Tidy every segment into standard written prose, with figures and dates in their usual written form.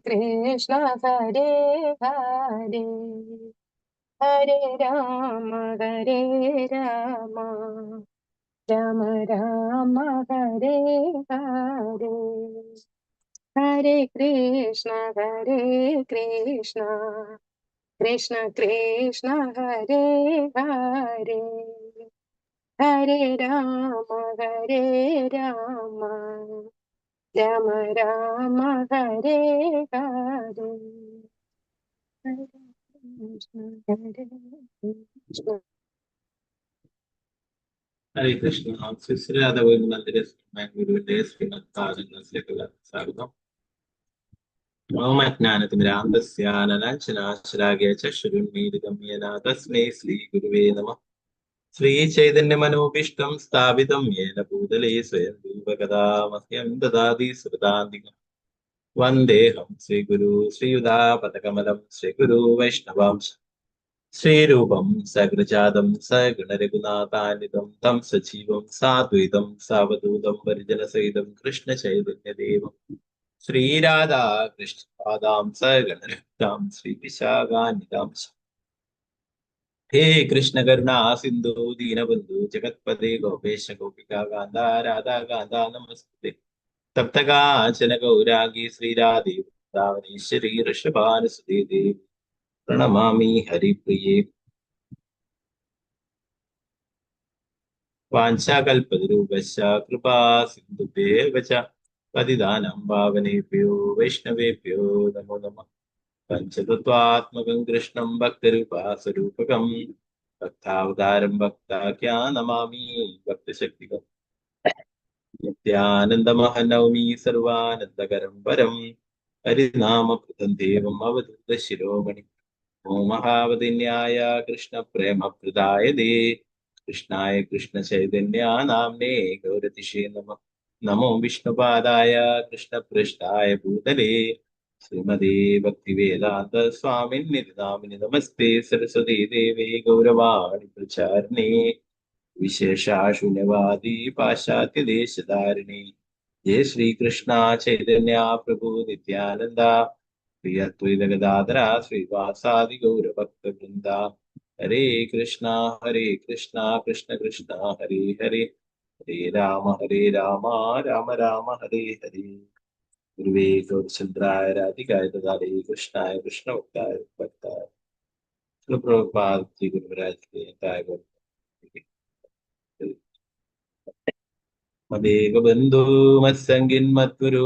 कृष्ण हरे हरे हरे राम राम राम हरे हरे हरे कृष्ण कृष्ण कृष्ण हरे हरे हरे राम राम राम हरे हरे हरे हरे कृष्ण ഹരേ കൃഷ്ണ. ശ്രീരാധഗോവിന്ദ മന്ദിര ഗുരുവിന്റെ ശ്രീമത്പാദങ്ങൾക്ക് സ്വാഗതം. ഓമജ്ഞാനതിമിരാന്തസ്യാനനാശനാശലാഘ്യ ചക്ഷുരുന്മീലിതം യേന തസ്മൈ ശ്രീഗുരുവേ നമഃ. ശ്രീചൈതന്യമനോഭീഷ്ടം സ്ഥാപിതം യേന ഭൂതലേ സ്വയം രൂപകഥാ മഹ്യം ദദാതി സുഹൃതാന്തികം. വന്ദേഹം ശ്രീഗുരു ശ്രീയുതാപദകമലം ശ്രീഗുരു വൈഷ്ണവാംശ ശ്രീരൂപം സകൃജാതം സഗണരഘുനാഥാന്വിതം തം സജീവം സാദ്വൈതം സാവധൂതം പരിജനസഹിതം കൃഷ്ണചൈതന്യദേവം ശ്രീരാധാ കൃഷ്ണപാദാം സഗണരഘുതാം ശ്രീവിശാഖാന്വിതാം. ഹേ കൃഷ്ണ കരുണാ സിന്ധു ദീനബന്ധു ജഗത്പദേ ഗോപേശ ഗോപികാ കാന്ത രാധാ കാന്ത നമസ്തേ. തപ്തകാഞ്ചന ഗൗരാംഗി ശ്രീരാധേ വൃന്ദാവനേശ്വരി ഋഷഭാനുസുതേ ദേവി പ്രണമാമി ഹരിപ്രിയേ. വാഞ്ചാകൽപതരൂപശ്ച കൃപാ സിന്ധുഭ്യേവ ച പതിതാനം പാവനേഭ്യോ വൈഷ്ണവേഭ്യോ നമോ നമഃ. പഞ്ചതത്വാത്മകം കൃഷ്ണം ഭക്തരൂപാസ്വരൂപകം ഭക്താവതാരം ഭക്താഖ്യാ നമാമി ഭക്തശക്തികം. നിത്യാനന്ദമഹനൗമി സർവാനന്ദകരം പരം ഹരിനാമകൃതം ദേവം അവധൂത ശിരോമണി. ഓ മഹാവതിന്യായ കൃഷ്ണപ്രേമപ്രദായതേ കൃഷ്ണായ കൃഷ്ണചൈതന്യ നാമ്നേ ഗൗരതിഷേ നമഃ. നമോ വിഷ്ണുപാദായ കൃഷ്ണപൃഷ്ഠായ ഭൂതലേ ശ്രീമതേ ഭക്തിവേദാന്ത സ്വാമിന്നിധി നാമിനി നമസ്തേ സരസ്വതീ ദേവേ ഗൗരവാണി പ്രചാരിണേ വിശേഷാശൂന്യവാദി പാശ്ചാത്യദേശധാരിണി. ജയ ശ്രീകൃഷ്ണ ചൈതന്യ പ്രഭു നിത്യാനന്ദ പ്രിയത്വൈതഗദാധര ശ്രീവാസാദി ഗൗരഭക്തവൃന്ദ. ഹരേ കൃഷ്ണ കൃഷ്ണ കൃഷ്ണ ഹരേ ഹരേ ഹരേ രാമ രാമ രാമ ഹരേ ഹരേ. ഗുരുവേ ഗൗരചന്ദ്രായ രാധികായ ദദാരേ കൃഷ്ണായ കൃഷ്ണഭക്തായ ഭക്തായ പ്രഭുപാദ ശ്രീ ഗുരുരാജ് മദേക ബന്ധു മത്സംഗിൻ മദ്ഗുരു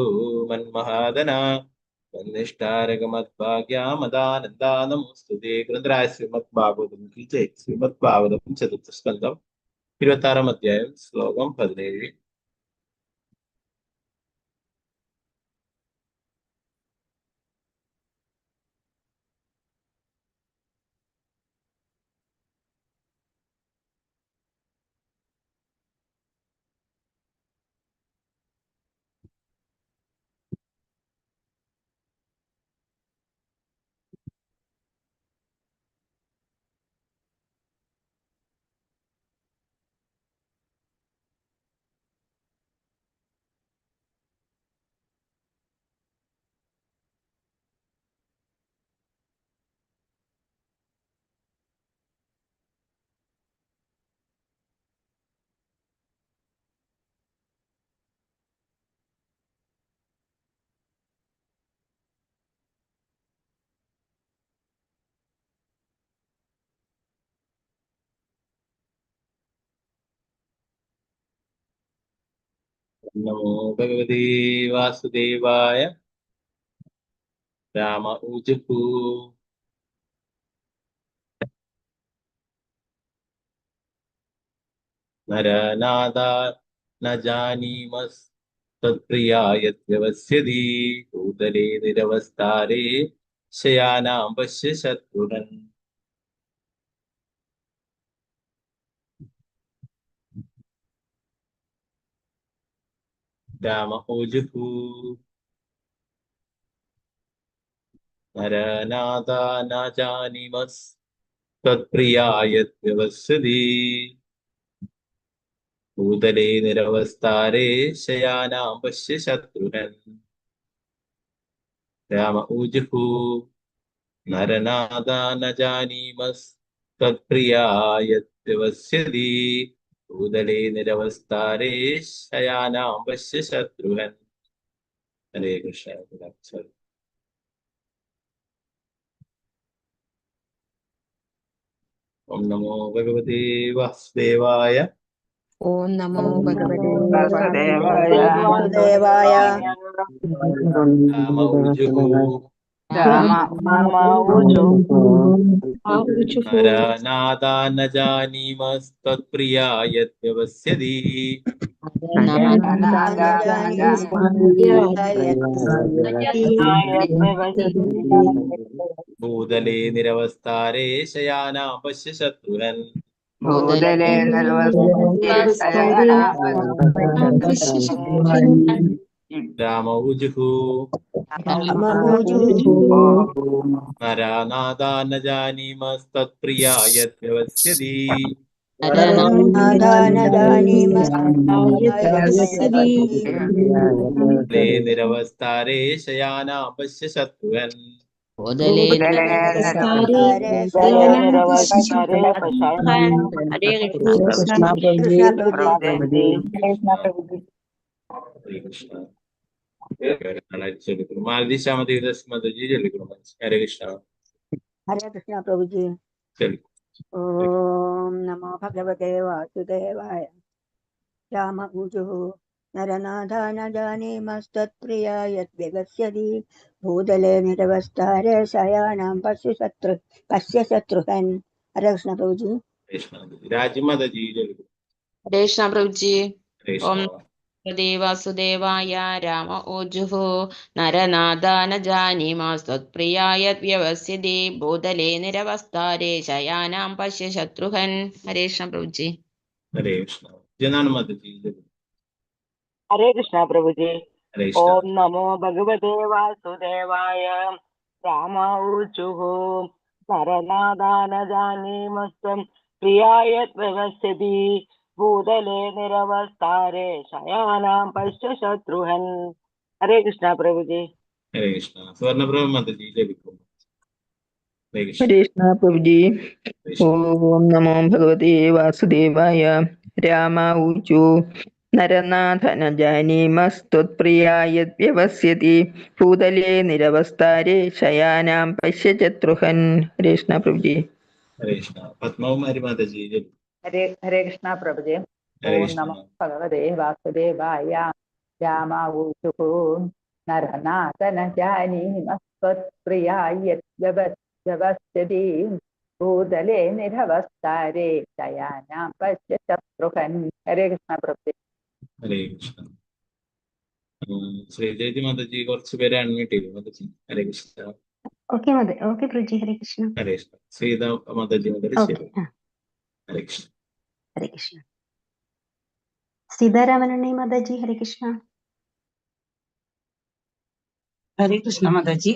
മന്മഹാദന മദ്ഭാഗ്യാമദാനന്ദാ നമോസ്തുതേ. ഗ്രന്ഥരായ ശ്രീമദ് ഭാഗവതം കി ജയ്. ശ്രീമദ് ഭാഗവതം ചതുർത്ഥ സ്കന്ധം 26 അധ്യായം ശ്ലോകം 17. നമോ ഭഗവതേ വാസുദേവായ. രാമ ഊജുഃ. നരനാഥ ന ജാനീമസ് തത്പ്രിയായദ്വ്യവസ്യതി ഭൂതലേ നിരവസ്ഥാരേ ശയാനാം പശ്യ ശത്രുഘ്നൻ. രാമ ഊജുഃ. നരനാഥ ന ജാനീമസ് തത്പ്രിയായദ്വ്യവസ്യതി ഭൂതലേ നിരവസ്ഥാരേ ശയാനാം പശ്യ ശത്രുഘ്നൻ. രാമ ഊജുഹു നരനാദാ ന ജാനീമസ്തത്പ്രിയായദ്വസ്യതി ഭൂതലേ നിരവസ്ഥാരേ ശയാനാം പശ്യ ശത്രുഘ്നൻ. ഹരേ കൃഷ്ണ. ഓം നമോ ഭഗവതേ വാസുദേവായ. ഓം നമോ ഓം ഭഗവതേ നമോ വാസുദേവായ വാസുദേവായ. രാമ ഊജുഹു രാമ ഊജു നരനാദാ ന ജാനീമസ്തത്പ്രിയായദ്വസ്യതി ഭൂതലേ നിരവസ്ഥാരേ ശയാനാം പശ്യ ശത്രുഘ്നൻ. ഭൂതലേ രാമ ഊജുഹു നരനാദാ ന ജാനീമസ്തത്പ്രിയായദ്വസ്യതി ഭൂതലേ നിരവസ്ഥാരേ ശയാനാം പശ്യ ശത്രുഘ്നൻ. ഹരേ കൃഷ്ണ പ്രഭുജി. ശ്രീകൃഷ്ണ. മാലതി ശ്യാമതി ദസ്മതി ചൊല്ലിക്കണം. ഹരേ കൃഷ്ണ. ഹരേ കൃഷ്ണ പ്രഭുജി. ചൊല്ലിക്കും. ഓം നമോ ഭഗവതേ വാസുദേവായ. രാമ ഊജുഹു നരനാഥാ ന ജാനീമസ്തത്പ്രിയായദ്വസ്യതി ഭൂതലേ നിരവസ്ഥാരേ ശയാനാം പശ്യ ശത്രുഘ്നൻ. ഹരേ കൃഷ്ണ പ്രഭുജി. കൃഷ്ണ. രാജമാതാജി ചൊല്ലിക്കും. ഹരേ കൃഷ്ണ പ്രഭുജി. ഹരേ ഓം കൃഷ്ണ. വാസുദേവായ. രാമ ഊജുഹു നരനാദാ ന ജാനീമസ്തത്പ്രിയായദ്വസ്യതി ഭൂതലേ നിരവസ്ഥാരേ ശയാനാം പശ്യ ശത്രുഘ്നൻ. ഹരേ കൃഷ്ണ പ്രഭുജി. ഹരേ കൃഷ്ണ. ജനാന മാതാജി ചൊല്ലിക്കും. ഹരേ കൃഷ്ണ പ്രഭുജി. ഹരേ കൃഷ്ണ. ഓം നമോ ഭഗവതേ വാസുദേവായ. രാമ ഊജുഹു നരനാദാന ജാനീമസ്തം പ്രിയായദ്വസ്യതി ഭൂതലേ നിരവസ്ഥാരേ ശയാനാം പശ്യ ശത്രുഘ്നൻ. ഹരേ കൃഷ്ണ പ്രഭുജി. ഹരേ കൃഷ്ണ. സുവർണപ്രഭ മാതാജി ചൊല്ലിക്കും. ഹരേ കൃഷ്ണ. ഹരേ കൃഷ്ണ പ്രഭുജി. ഹരേ കൃഷ്ണ. ഓം നമോ ഭഗവതേ വാസുദേവായ. രാമ ഊചു നരനാഥ ന ജാനീമസ്ത്വത്പ്രിയായദ്വസ്യതി ഭൂതലേ നിരവസ്ഥാരേ ശയാനാം പശ്യ ശത്രുഘ്നൻ. ഹരേ കൃഷ്ണ പ്രഭുജി. ഹരേ കൃഷ്ണ. പത്മകുമാരി മാതാജി ചൊല്ലിക്കും. ഹരേ കൃഷ്ണ പ്രഭുജി. ഹരേ ഓം കൃഷ്ണ. നമോ ഭഗവതേ വാസുദേവായ. രാമ ഊചു നരനാഥന ജാനീമസ്ത്വത്പ്രിയായദ്വസ്യതി ഭൂതലേ നിരവസ്ഥാരേ ശയാനാം പശ്യ ശത്രുഘ്നൻ. ഹരേ കൃഷ്ണ പ്രഭുജി. ഹരേ കൃഷ്ണ. ശ്രീദേവി മാതാജി കുറച്ച് പേരെ അൺമ്യൂട്ട് ചെയ്തു മാതാജി. ഹരേ കൃഷ്ണ. ഓക്കെ പ്രഭുജി. ഹരേ കൃഷ്ണ. ഹരേ കൃഷ്ണ. ശ്രീത മാതാജി മുതൽ ശരി. ഹരേ കൃഷ്ണ. ഹരേ കൃഷ്ണ. സീതാരാമനണ്ണി മാതാജി. ഹരേ കൃഷ്ണ. ഹരേ കൃഷ്ണ മാതാജി.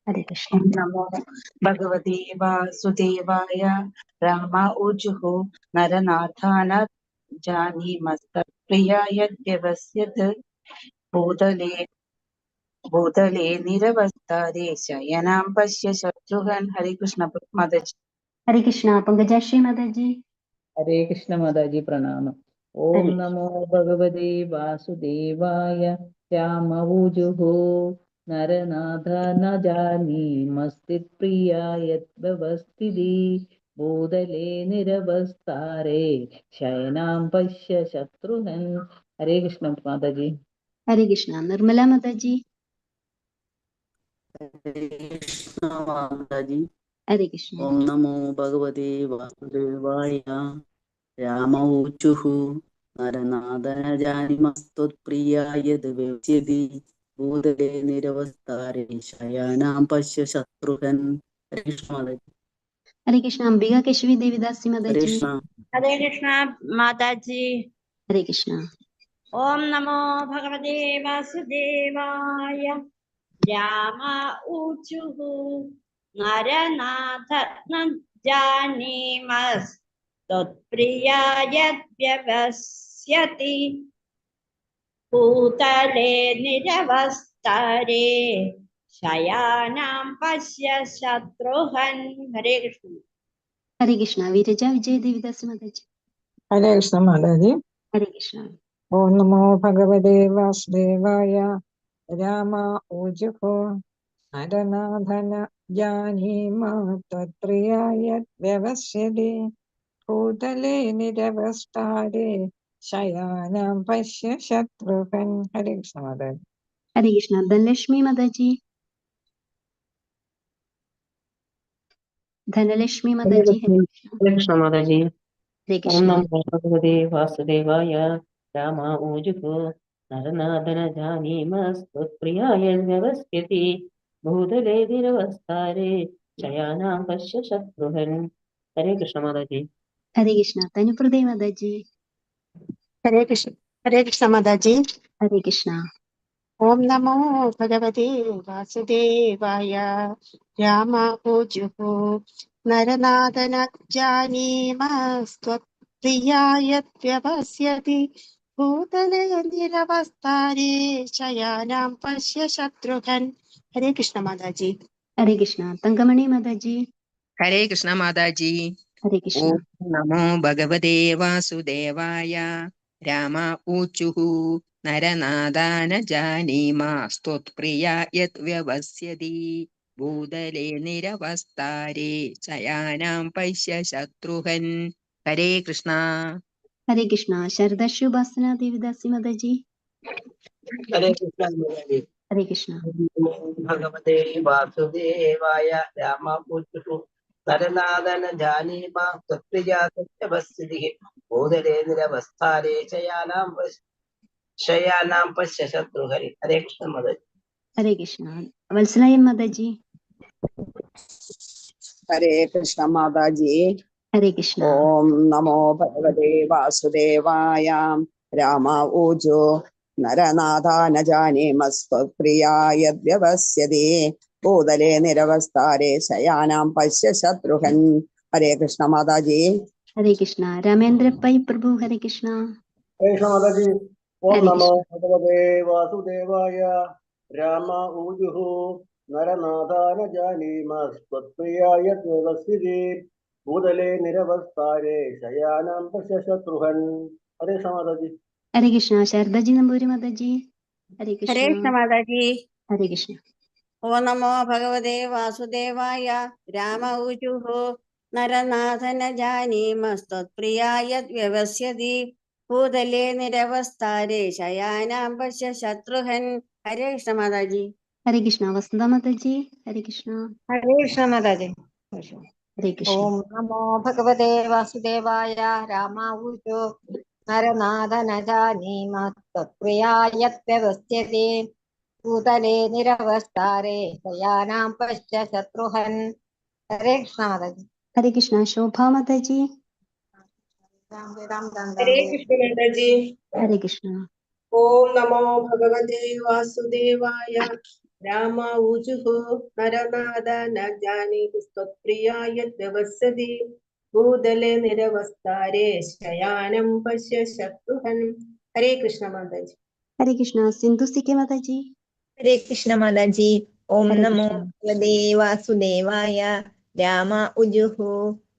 ഹരേ കൃഷ്ണ. നമോ ഭഗവതേ വാസുദേവായ. രാമ ഊജുഹു നരനാഥാന ജാനീമസ്തത്പ്രിയായദ്വസ്യത് ഭൂതലേ നിരവസ്ഥാരേ ശയനാം പശ്യ ശത്രുഘ്നൻ. ഹരേ കൃഷ്ണ മാതാജി. ഹരേ കൃഷ്ണ. പങ്കജാശ്രീ മാതാജി. ഹരേ കൃഷ്ണ മാതാജി പ്രണാമം. ഓം നമോ ഭഗവതേ വാസുദേവായ. രാമ ഊജുഹു നരനാഥ ന ജാനീമസ്തിപ്രിയായദ്വസ്തിതി ഭൂതലേ നിരവസ്ഥാരേ ശയനാം പശ്യ ശത്രുഘ്നൻ. ഹരേ കൃഷ്ണ മാതാജി. ഹരേ കൃഷ്ണ. നിർമ്മല മാതാജി. മാതാജി. ഹരേ കൃഷ്ണ. ഓം നമോ ഭഗവതേ വാസുദേവായ. രാമ ഊചുഹു നരനാഥന ജാനീമസ്ത്വത്പ്രിയായദ്വസ്യതി ഭൂതലേ നിരവസ്ഥാരേ ശയാനാം പശ്യ ശത്രുഘ്നൻ. ഹരേ കൃഷ്ണ മാതാജി. ഹരേ കൃഷ്ണ. അംബിക കേശവി ദേവിദാസി ഹരേ മാതാജി. കൃഷ്ണ. ഹരേ കൃഷ്ണ മാതാജി. ഹരേ കൃഷ്ണ. ഓം നമോ ഭഗവതേ വാസുദേവായ. രാമ ഊചുഹു നരനാഥ ന ജാനീമസ്ത്വത്പ്രിയായദ്വസ്യതി ഭൂതലേ നിരവസ്ഥാരേ ശയാനാം പശ്യ ശത്രുഘ്നൻ. ഹരേ കൃഷ്ണ. ഹരേ കൃഷ്ണ. വിരജ വിജയ ദേവിദാസി മാതാജി. ഹരേ കൃഷ്ണ മാതാജി. ഹരേ കൃഷ്ണ. ഓം നമോ ഭഗവതേ വാസുദേവായ. രാമ ഊജുഃ നരനാഥന ജാനീമ ത്വത്പ്രിയായ വ്യവസ്യതി ഭൂതലേ നിരവസ്ഥാരേ ശയാനാം പശ്യ ശത്രുഘ്നൻ. ഹരേ കൃഷ്ണ മാതാജി. ഹരേ കൃഷ്ണ. ധനലക്ഷ്മി മാതാജി. ധനലക്ഷ്മി മാതാജി. ഹരേ കൃഷ്ണ. ഹരേ കൃഷ്ണ മാതാജി. ഹരേ ഓം കൃഷ്ണ. നമോ ഭഗവതേ വാസുദേവായ. രാമ ഊജുഃ നരനാഥന ജാനീമസ്ത്വത്പ്രിയായ വ്യവസ്യതി ഭൂതലേ നിരവസ്ഥാരേ ശയാനാം പശ്യ ശത്രുഘ്നൻ. ഹരേ കൃഷ്ണ മാതാജി. ഹരേ കൃഷ്ണ. തനുപ്രദേ മാതാജി. ഹരേ കൃഷ്ണ. ഹരേ കൃഷ്ണ മാതാജി. ഹരേ കൃഷ്ണ. ഓം നമോ ഭഗവതേ വാസുദേവായ. രാമ ഊജുഃ നരനാഥന ജാനീമസ്ത്വത്പ്രിയായ വ്യവസ്യതി ഭൂതലേ നിരവസ്ഥാരേ ശയാനാം പശ്യ ശത്രുഘ്നൻ. ഹരേ കൃഷ്ണ മാതാജി. ഹരേ കൃഷ്ണ. തങ്കമണി മാതാജി. ഹരേ കൃഷ്ണ മാതാജി. ഹരേ കൃഷ്ണ. ഓം നമോ ഭഗവതേ വാസുദേവായ. രാമ ഊചുഃ നരനാദാന ജാനീമാസ്ത്വത്പ്രിയ യത് വ്യവസ്യതി ഭൂതലേ നിരവസ്ഥാരേ ശയാനാം പശ്യ ശത്രുഘ്നൻ. ഹരേ കൃഷ്ണ. ഹരേ കൃഷ്ണ. ശരദാശ്രീ ഉപാസന ദേവിദാസി മാതാജി. ഹരേ കൃഷ്ണ മാതാജി. ഹരേ കൃഷ്ണ. ഭഗവതേ വാസുദേവായ. രാമ ഊജുഃ നരനാഥന ജാനീമ ത്വത്പ്രിയാ വ്യവസ്യതി ഭൂതലേ നിരവസ്ഥാരേ ശയാനാം പശ്യ ശത്രുഘ്നൻ. ഹരേ കൃഷ്ണ മാതാജി. ഹരേ കൃഷ്ണ. വത്സലായൻ മാതാജി. ഹരേ കൃഷ്ണ മാതാജി. ഹരേ കൃഷ്ണ. ഓം നമോ ഭഗവതേ വാസുദേവായ. രാമ ഊജു നരനാഥാന ജാനീമസ്ത്വത്പ്രിയായ വ്യവസ്യതി ഭൂതലേ നിരവസ്ഥാരേ ശയാനാം പശ്യ ശത്രുഘ്നൻ. ഹരേ കൃഷ്ണ മാതാജി. ഹരേ കൃഷ്ണ. രാമേന്ദ്ര പൈ പ്രഭു. ഹരേ കൃഷ്ണ. ഹരേ കൃഷ്ണ മാതാജി. ഓം ഹരേ നമോ കൃഷ്ണ. ഭഗവതേ വാസുദേവായ. രാമ ഊജുഃ നരനാഥാന ജാനീമസ്ത്വത്പ്രിയായ വ്യവസ്യതി ഭൂതലേ നിരവസ്ഥാരേ ശയാനാം പശ്യ ശത്രുഘ്നൻ. ഹരേ കൃഷ്ണ മാതാജി. ഹരേ കൃഷ്ണ. ശാരദാജി നമ്പൂരി മാതാജി. ഹരേ ഹരേ കൃഷ്ണ കൃഷ്ണ. മാതാജി. ഹരേ കൃഷ്ണ. ഓം നമോ ഭഗവതേ വാസുദേവായ. രാമ ഊജുഃ നരനാഥന ജാനീമസ്ത്വത്പ്രിയായ വ്യവസ്യതി ഭൂതലേ നിരവസ്ഥാരേ ശയാനാം പശ്യ ശത്രുഘ്നൻ. ഹരേ കൃഷ്ണ മാതാജി. ഹരേ കൃഷ്ണ. വസന്ത മാതാജി. ഹരേ കൃഷ്ണ. ഹരേ കൃഷ്ണ മാതാജി. ഹരേ കൃഷ്ണ. ഓം നമോ ഭഗവതേ വാസുദേവായ. രാമ ഊജുഃ നരനാഥന ജാനീമസ്ത്വത്പ്രിയായ വ്യവസ്യതി ഭൂതലേ നിരവസ്ഥാരേ ശയാനാം പശ്യ ശത്രുഘ്നൻ. ഹരേ കൃഷ്ണ മാതാജി. ഹരേ കൃഷ്ണ. ശോഭ മാതാജി. ഹരേ കൃഷ്ണ മാതാജി. ഹരേ കൃഷ്ണ. ഓം നമോ ഭഗവതേ വാസുദേവായ. രാമ ഊജുഃ നരനാഥന ജാനീമസ്ത്വത്പ്രിയായ വ്യവസ്യതി ഭൂതലേ നിരവസ്ഥാരേ ശയാനം പശ്യ ശത്രുഘ്നൻ. ഹരേ കൃഷ്ണ മാതാജി. ഹരേ കൃഷ്ണ. സിന്ധു സിക്കെ മാതാജി. ഹരേ കൃഷ്ണ മാതാജി. ഓം ഹരേ നമോ കൃഷ്ണ. ഭഗവതേ വാസുദേവായ. രാമ ഊജുഃ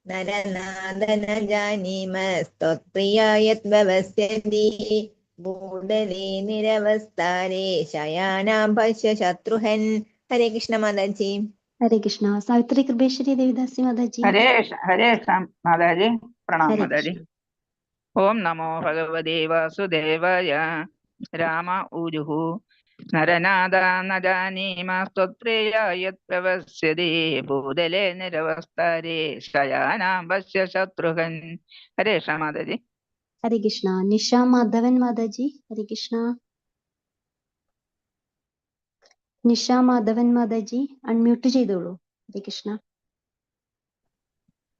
നരനാഥന ജാനീമസ്ത്വത്പ്രിയായ വ്യവസ്യതി ഭൂതലേ നിരവസ്ഥാരേ ശയാനാം പശ്യ ശത്രുഘ്നൻ. ഹരേ കൃഷ്ണ മാതാജി. ഹരേ കൃഷ്ണ. സാവിത്രി കൃപേശ്വരി ദേവിദാസി മാതാജി. ഹരേ കൃഷ്ണ മാതാജി. പ്രണാം ഹരേ മാതാജി. കൃഷ്ണ. ഓം നമോ ഭഗവതേ വാസുദേവായ. രാമ ഊജുഃ നരനാഥാന ജാനീമസ്ത്വത്പ്രിയായ വ്യവസ്യതി ഭൂതലേ നിരവസ്ഥാരേ ശയാനാം പശ്യ ശത്രുഘ്നൻ. ഹരേ കൃഷ്ണ മാതാജി. ഹരേ കൃഷ്ണ. നിഷ മാധവൻ മാതാജി. ഹരേ കൃഷ്ണ. നിഷ മാധവൻ മാതാജി അൺമ്യൂട്ട് ചെയ്തോളൂ. ഹരേ കൃഷ്ണ.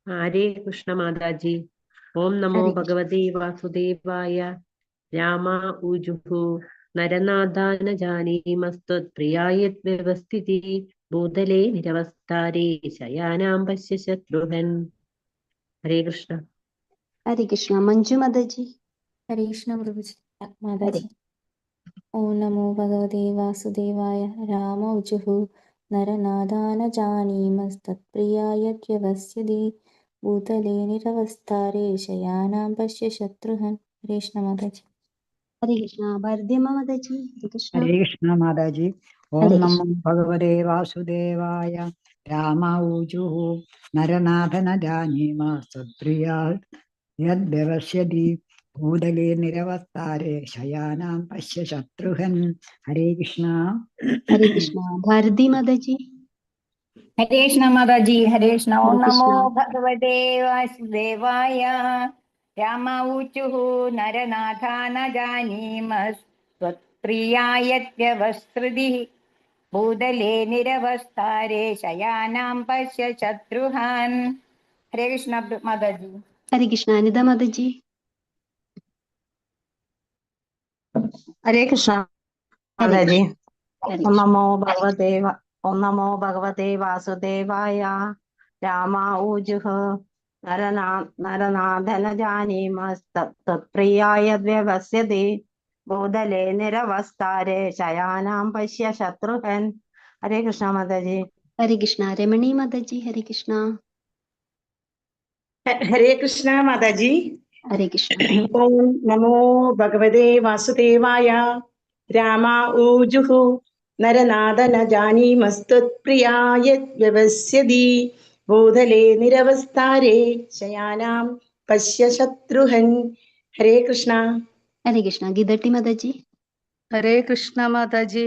ഹരേ കൃഷ്ണ മാതാജി. ഓം നമോ ഹരേ കൃഷ്ണ. ഭഗവതേ വാസുദേവായ. രാമ ഊജുഃ നരനാഥാന ജാനീമസ്ത്വത്പ്രിയായ വ്യവസ്ഥിതി ഭൂതലേ നിരവസ്ഥാരേ ശയാനാം പശ്യ ശത്രുഘ്നൻ. ഹരേ കൃഷ്ണ. ഹരേ കൃഷ്ണ. മഞ്ജു മാതാജി. ഹരേ കൃഷ്ണ പ്രഭുജി മാതാജി. ഓം നമോ ഭഗവതേ വാസുദേവായ. രാമ ഊചുഃ നരനാഥാന ജാനീമസ്തത്പ്രിയായ വ്യവസ്യതി ഭൂതലേ നിരവസ്ഥാരേ ശയാനാം പശ്യ ശത്രുഘ്നൻ. ഹരേ കൃഷ്ണ മാതാജി. ഹരേ കൃഷ്ണ. ഭാരതിയമ്മ മാതാജി ഹരേ കൃഷ്ണ. ഹരേ കൃഷ്ണ മാതാജി. ഓം ഹരേ നമോ കൃഷ്ണ. ഭഗവതേ വാസുദേവായ. രാമ ഊചുഃ നരനാഥന ജാനീമ സത്പ്രിയാ യദ്വ്യവസ്യതി ഭൂതലേ നിരവസ്ഥാരേ ശയാനാം പശ്യ ശത്രുഘ്നൻ. ഹരേ കൃഷ്ണ. ഹരേ കൃഷ്ണ. ഭാരതി മാതാജി ഹരേ കൃഷ്ണ മാതാജി. ഹരേ കൃഷ്ണ. ഓം ഹരേ നമോ കൃഷ്ണ. ഭഗവതേ വാസുദേവായ. രാമ ഊചുഃ നരനാഥാന ജാനീമസ്ത്വത്പ്രിയായത്യവസ്തൃതി ഭൂതലേ നിരവസ്ഥാരേ ശയാനാം പശ്യ ശത്രുഘ്നൻ. ഹരേ കൃഷ്ണ മാതാജി. ഹരേ കൃഷ്ണ. അനിത മാതാജി ഹരേ കൃഷ്ണ ഹരേ മാതാജി. കൃഷ്ണ. ഹരേ ഓം കൃഷ്ണ. നമോ ഭഗവതേ വാസുദേവായ. രാമ ഊജുഃ നരനാഥന ജാനീമസ്തത്പ്രിയായ വ്യവസ്യതി ഭൂതലേ നിരവസ്ഥാരേ ശയാനാം പശ്യ ശത്രുഘ്നൻ. ഹരേ കൃഷ്ണ മാതാജി. ഹരേ കൃഷ്ണ. രമണി മാതാജി ഹരേ കൃഷ്ണ. ഹരേ കൃഷ്ണ മാതാജി. ഹരേ കൃഷ്ണ. ഓം നമോ ഭഗവതേ വാസുദേവായ. രാമ ഊജുഃ നരനാഥന ജാനീമസ്ത്വത്പ്രിയായ വ്യവസ്യതി ഭൂതലേ നിരവസ്ഥാരേ ശയാനാം പശ്യ ശത്രുഘ്നൻ. ഹരേ കൃഷ്ണ. ഹരേ കൃഷ്ണ. ഗീതട്ടി മാതാജി ഹരേ കൃഷ്ണ മാതാജി.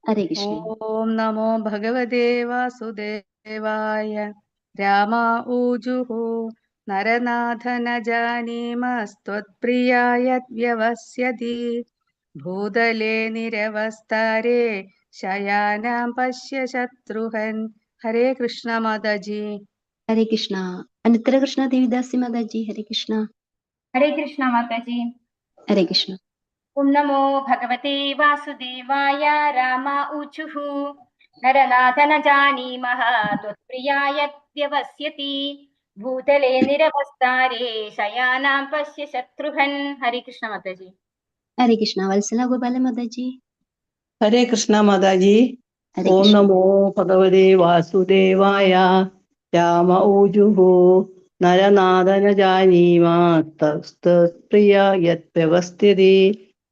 ഹരേ കൃഷ്ണ. ഓം നമോ ഭഗവതേ വാസുദേവായ. രാമ ഊജുഃ നരനാഥന ജാനീമസ്ത്വത്പ്രിയായ വ്യവസ്യതി ഭൂതലേ നിരവസ്ഥാരേ ശയാനാം പശ്യ ശത്രുഘ്നൻ. ഹരേ കൃഷ്ണ മാതാജി. ഹരേ കൃഷ്ണ. അനുത്തര കൃഷ്ണ ദേവിദാസി മാതാജി ഹരേ കൃഷ്ണ. ഹരേ കൃഷ്ണ മാതാജി. ഹരേ കൃഷ്ണ. ഓം നമോ ഭഗവതേ വാസുദേവായ. രാമ ഊചുഃ നരനാഥന ജാനീമഃ ത്വത്പ്രിയായത്യവസ്യതി ഭൂതലേ നിരവസ്ഥാരേ ശയാനാം പശ്യ ശത്രുഘ്നൻ. ഹരേ കൃഷ്ണ മാതാജി. ഹരേ കൃഷ്ണ. വത്സല ഗോപാല മാതാജി ഹരേ കൃഷ്ണ മാതാജി. ഹരേ ഓം കൃഷ്ണ. നമോ ഭഗവതേ വാസുദേവായ. രാമ ഊജുഃ നരനാഥന ജാനീമസ്തത്പ്രിയ യദ്വ്യവസ്ഥിതി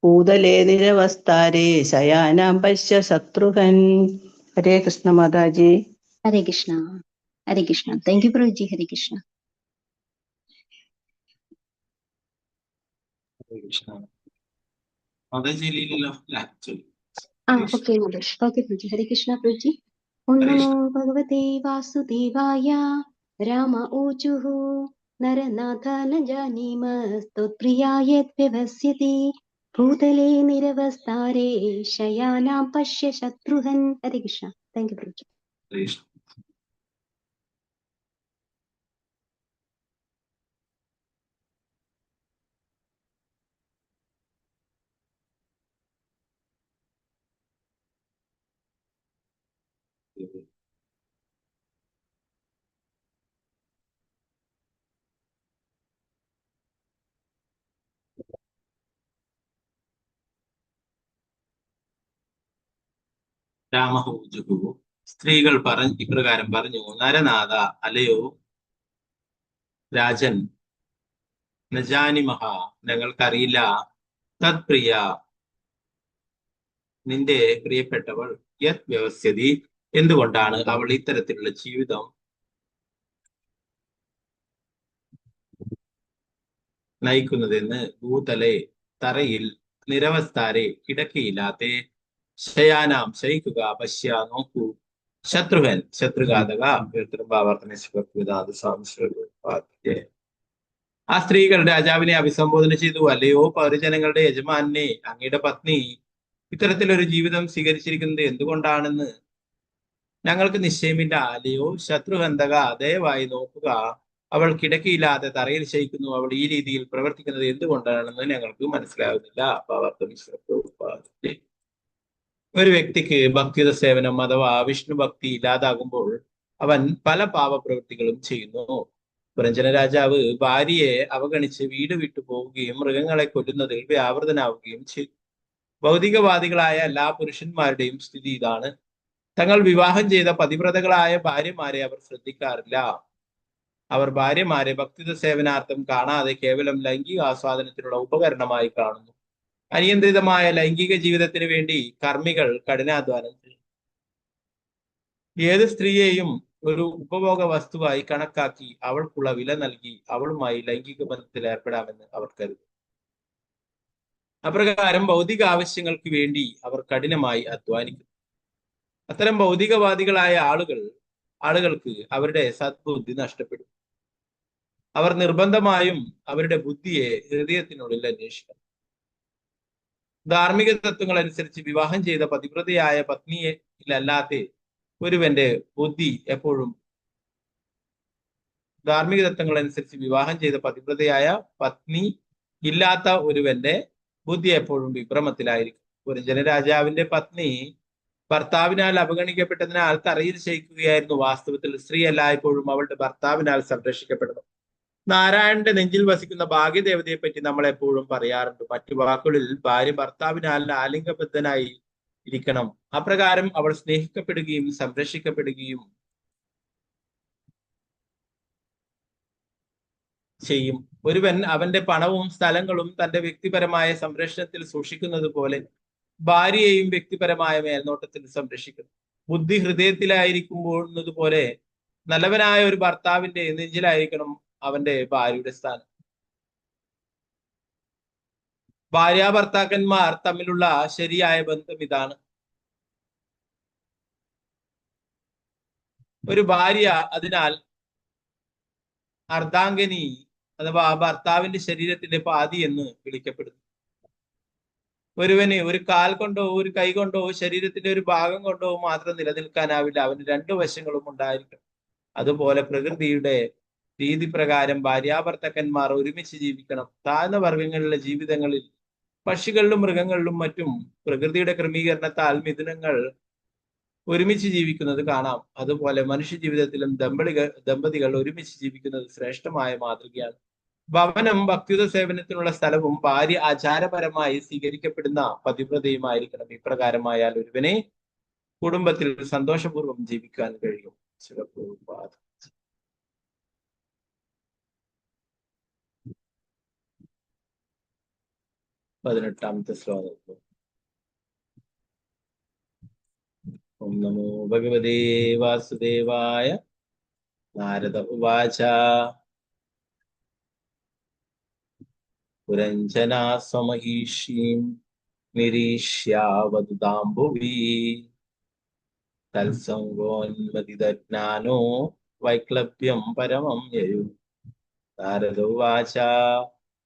ഭൂതലേ നിരവസ്ഥാരേ ശയാനാം പശ്യ ശത്രുഘ്നൻ. ഹരേ കൃഷ്ണ മാതാജി. ഹരേ കൃഷ്ണ. ഹരേ കൃഷ്ണ. Thank you പ്രഭുജി. ഹരേ കൃഷ്ണ. ഹരേ കൃഷ്ണ. മാതാജി ഇല്ലല്ലോ. ഓക്കെ മാതാജി. ഓക്കെ പ്രഭുജി. ഹരേ കൃഷ്ണ പ്രഭുജി. ഓം ഹരേ നമോ കൃഷ്ണ. ഭഗവതേ വാസുദേവായ. രാമ ഊചുഃ നരനാഥന ജാനീമസ്ത്വത്പ്രിയായ വ്യവസ്യതി ഭൂതലേ നിരവസ്ഥാരേ ശയാനാം പശ്യ ശത്രുഘ്നൻ. ഹരേ കൃഷ്ണ. Thank you പ്രഭുജി. ഹരേ കൃഷ്ണ. രാമഹൂജുഹു. സ്ത്രീകൾ ഇപ്രകാരം പറഞ്ഞു: നരനാഥ, അലയോ രാജൻ, നജാനിമഹ, ഞങ്ങൾക്കറിയില്ല, തത്പ്രിയ, നിന്റെ പ്രിയപ്പെട്ടവൾ, യത് വ്യവസ്ഥതി, എന്തുകൊണ്ടാണ് അവൾ ഇത്തരത്തിലുള്ള ജീവിതം നയിക്കുന്നതെന്ന്. ഭൂതലെ, തറയിൽ, നിരവസ്ഥാരെ, കിടക്കയില്ലാതെ, ശയാനാം, ശയിക്കുക, പശ്യ, നോക്കൂ, ശത്രുഘൻ, ശത്രുഘാതക. ആ സ്ത്രീകൾ രാജാവിനെ അഭിസംബോധന ചെയ്തു: അല്ലയോ പൗരജനങ്ങളുടെ യജമാനെ, അങ്ങയുടെ പത്നി ഇത്തരത്തിലൊരു ജീവിതം സ്വീകരിച്ചിരിക്കുന്നത് എന്തുകൊണ്ടാണെന്ന് ഞങ്ങൾക്ക് നിശ്ചയമില്ല. അല്ലയോ ശത്രുഹന്തക, ദയവായി നോക്കുക, അവൾ കിടക്കയില്ലാതെ തറയിൽ ശയിക്കുന്നു. അവൾ ഈ രീതിയിൽ പ്രവർത്തിക്കുന്നത് എന്തുകൊണ്ടാണെന്ന് ഞങ്ങൾക്ക് മനസ്സിലാകുന്നില്ല. ഒരു വ്യക്തിക്ക് ഭക്തിയുത സേവനം അഥവാ വിഷ്ണു ഭക്തി ഇല്ലാതാകുമ്പോൾ അവൻ പല പാപപ്രവൃത്തികളും ചെയ്യുന്നു. പുരഞ്ജന രാജാവ് ഭാര്യയെ അവഗണിച്ച് വീട് വിട്ടു പോവുകയും മൃഗങ്ങളെ കൊല്ലുന്നതിൽ വ്യാപൃതനാവുകയും ചെയ്തു. ഭൗതികവാദികളായ എല്ലാ പുരുഷന്മാരുടെയും സ്ഥിതി ഇതാണ്. തങ്ങൾ വിവാഹം ചെയ്ത പതിവ്രതകളായ ഭാര്യമാരെ അവർ ശ്രദ്ധിക്കാറില്ല. അവർ ഭാര്യമാരെ ഭക്തിത സേവനാർത്ഥം കാണാതെ കേവലം ലൈംഗിക ആസ്വാദനത്തിനുള്ള ഉപകരണമായി കാണുന്നു. അനിയന്ത്രിതമായ ലൈംഗിക ജീവിതത്തിന് വേണ്ടി കർമ്മികൾ കഠിനാധ്വാനം ചെയ്യും. ഏത് സ്ത്രീയെയും ഒരു ഉപഭോഗ വസ്തുവായി കണക്കാക്കി അവൾക്കുള്ള വില നൽകി അവളുമായി ലൈംഗിക ബന്ധത്തിൽ ഏർപ്പെടാമെന്ന് അവർ കരുതും. അപ്രകാരം ഭൗതിക ആവശ്യങ്ങൾക്ക് വേണ്ടി അവർ കഠിനമായി അധ്വാനിക്കുന്നു. അത്തരം ഭൗതികവാദികളായ ആളുകൾക്ക് അവരുടെ സദ്ബുദ്ധി നഷ്ടപ്പെടും. അവർ നിർബന്ധമായും അവരുടെ ബുദ്ധിയെ ഹൃദയത്തിനുള്ളിൽ അന്വേഷിക്കണം. ധാർമ്മിക തത്വങ്ങൾ അനുസരിച്ച് വിവാഹം ചെയ്ത പതിവ്രതയായ പത്നിയിലല്ലാത്ത ഒരുവന്റെ ബുദ്ധി എപ്പോഴും ധാർമ്മിക തത്വങ്ങൾ അനുസരിച്ച് വിവാഹം ചെയ്ത പതിവ്രതയായ പത്നി ഇല്ലാത്ത ഒരുവന്റെ ബുദ്ധി എപ്പോഴും വിഭ്രമത്തിലായിരിക്കും. ഒരു ജനരാജാവിന്റെ പത്നി ഭർത്താവിനാൽ അവഗണിക്കപ്പെട്ടതിനാൽ തറയിൽ ശയിക്കുകയായിരുന്നു. വാസ്തവത്തിൽ സ്ത്രീ എല്ലായ്പ്പോഴും അവളുടെ ഭർത്താവിനാൽ സംരക്ഷിക്കപ്പെടണം. നാരായണന്റെ നെഞ്ചിൽ വസിക്കുന്ന ഭാഗ്യദേവതയെ പറ്റി നമ്മൾ എപ്പോഴും പറയാറുണ്ട്. മറ്റു വാക്കുകളിൽ ഭാര്യ ഭർത്താവിനാൽ ആലിംഗബദ്ധനായി ഇരിക്കണം. അപ്രകാരം അവൾ സ്നേഹിക്കപ്പെടുകയും സംരക്ഷിക്കപ്പെടുകയും ചെയ്യും. ഒരുവൻ അവന്റെ പണവും സ്ഥലങ്ങളും തന്റെ വ്യക്തിപരമായ സംരക്ഷണത്തിൽ സൂക്ഷിക്കുന്നത് പോലെ ഭാര്യയെയും വ്യക്തിപരമായ മേൽനോട്ടത്തിൽ സംരക്ഷിക്കുന്നു. ബുദ്ധി ഹൃദയത്തിലായിരിക്കുമ്പോൾ പോലെ നല്ലവനായ ഒരു ഭർത്താവിന്റെ നെഞ്ചിലായിരിക്കണം അവന്റെ ഭാര്യയുടെ സ്ഥാനം. ഭാര്യാഭർത്താക്കന്മാർ തമ്മിലുള്ള ശരിയായ ബന്ധം ഇതാണ്. ഒരു ഭാര്യ അതിനാൽ അർദ്ധാംഗിനി അഥവാ ഭർത്താവിന്റെ ശരീരത്തിന്റെ പാതി എന്ന് വിളിക്കപ്പെടുന്നു. ഒരുവന് ഒരു കാൽ കൊണ്ടോ ഒരു കൈ കൊണ്ടോ ശരീരത്തിന്റെ ഒരു ഭാഗം കൊണ്ടോ മാത്രം നിലനിൽക്കാനാവില്ല. അവന് രണ്ടു വശങ്ങളും ഉണ്ടായിരിക്കണം. അതുപോലെ പ്രകൃതിയുടെ രീതി പ്രകാരം ഭാര്യാഭർത്താക്കന്മാർ ഒരുമിച്ച് ജീവിക്കണം. താഴ്ന്ന വർഗങ്ങളിലെ ജീവിതങ്ങളിൽ പക്ഷികളിലും മൃഗങ്ങളിലും മറ്റും പ്രകൃതിയുടെ ക്രമീകരണത്താൽ മിഥുനങ്ങൾ ഒരുമിച്ച് ജീവിക്കുന്നത് കാണാം. അതുപോലെ മനുഷ്യ ജീവിതത്തിലും ദമ്പതികൾ ഒരുമിച്ച് ജീവിക്കുന്നത് ശ്രേഷ്ഠമായ മാതൃകയാണ്. ഭവനം ഭക്തിയുത സേവനത്തിനുള്ള സ്ഥലവും ഭാര്യ ആചാരപരമായി സ്വീകരിക്കപ്പെടുന്ന പതിവ്രതയുമായിരിക്കണം. ഇപ്രകാരമായാൽ ഒരുവനെ കുടുംബത്തിൽ സന്തോഷപൂർവ്വം ജീവിക്കാൻ കഴിയും. ചിലപ്പോൾ 18ാമത്തെ ശ്ലോകം. ഓം നമോ ഭഗവതേ വാസുദേവായ. നാരദ ഉവാച പുരഞ്ജനാ സ്വമഹീഷീം നിരീക്ഷ്യാവദുദാംബുവീ തത്സംഗോന്മതിതജ്ഞാനോ വൈക്ലഭ്യം പരമം യയു. നാരദ ഉവാച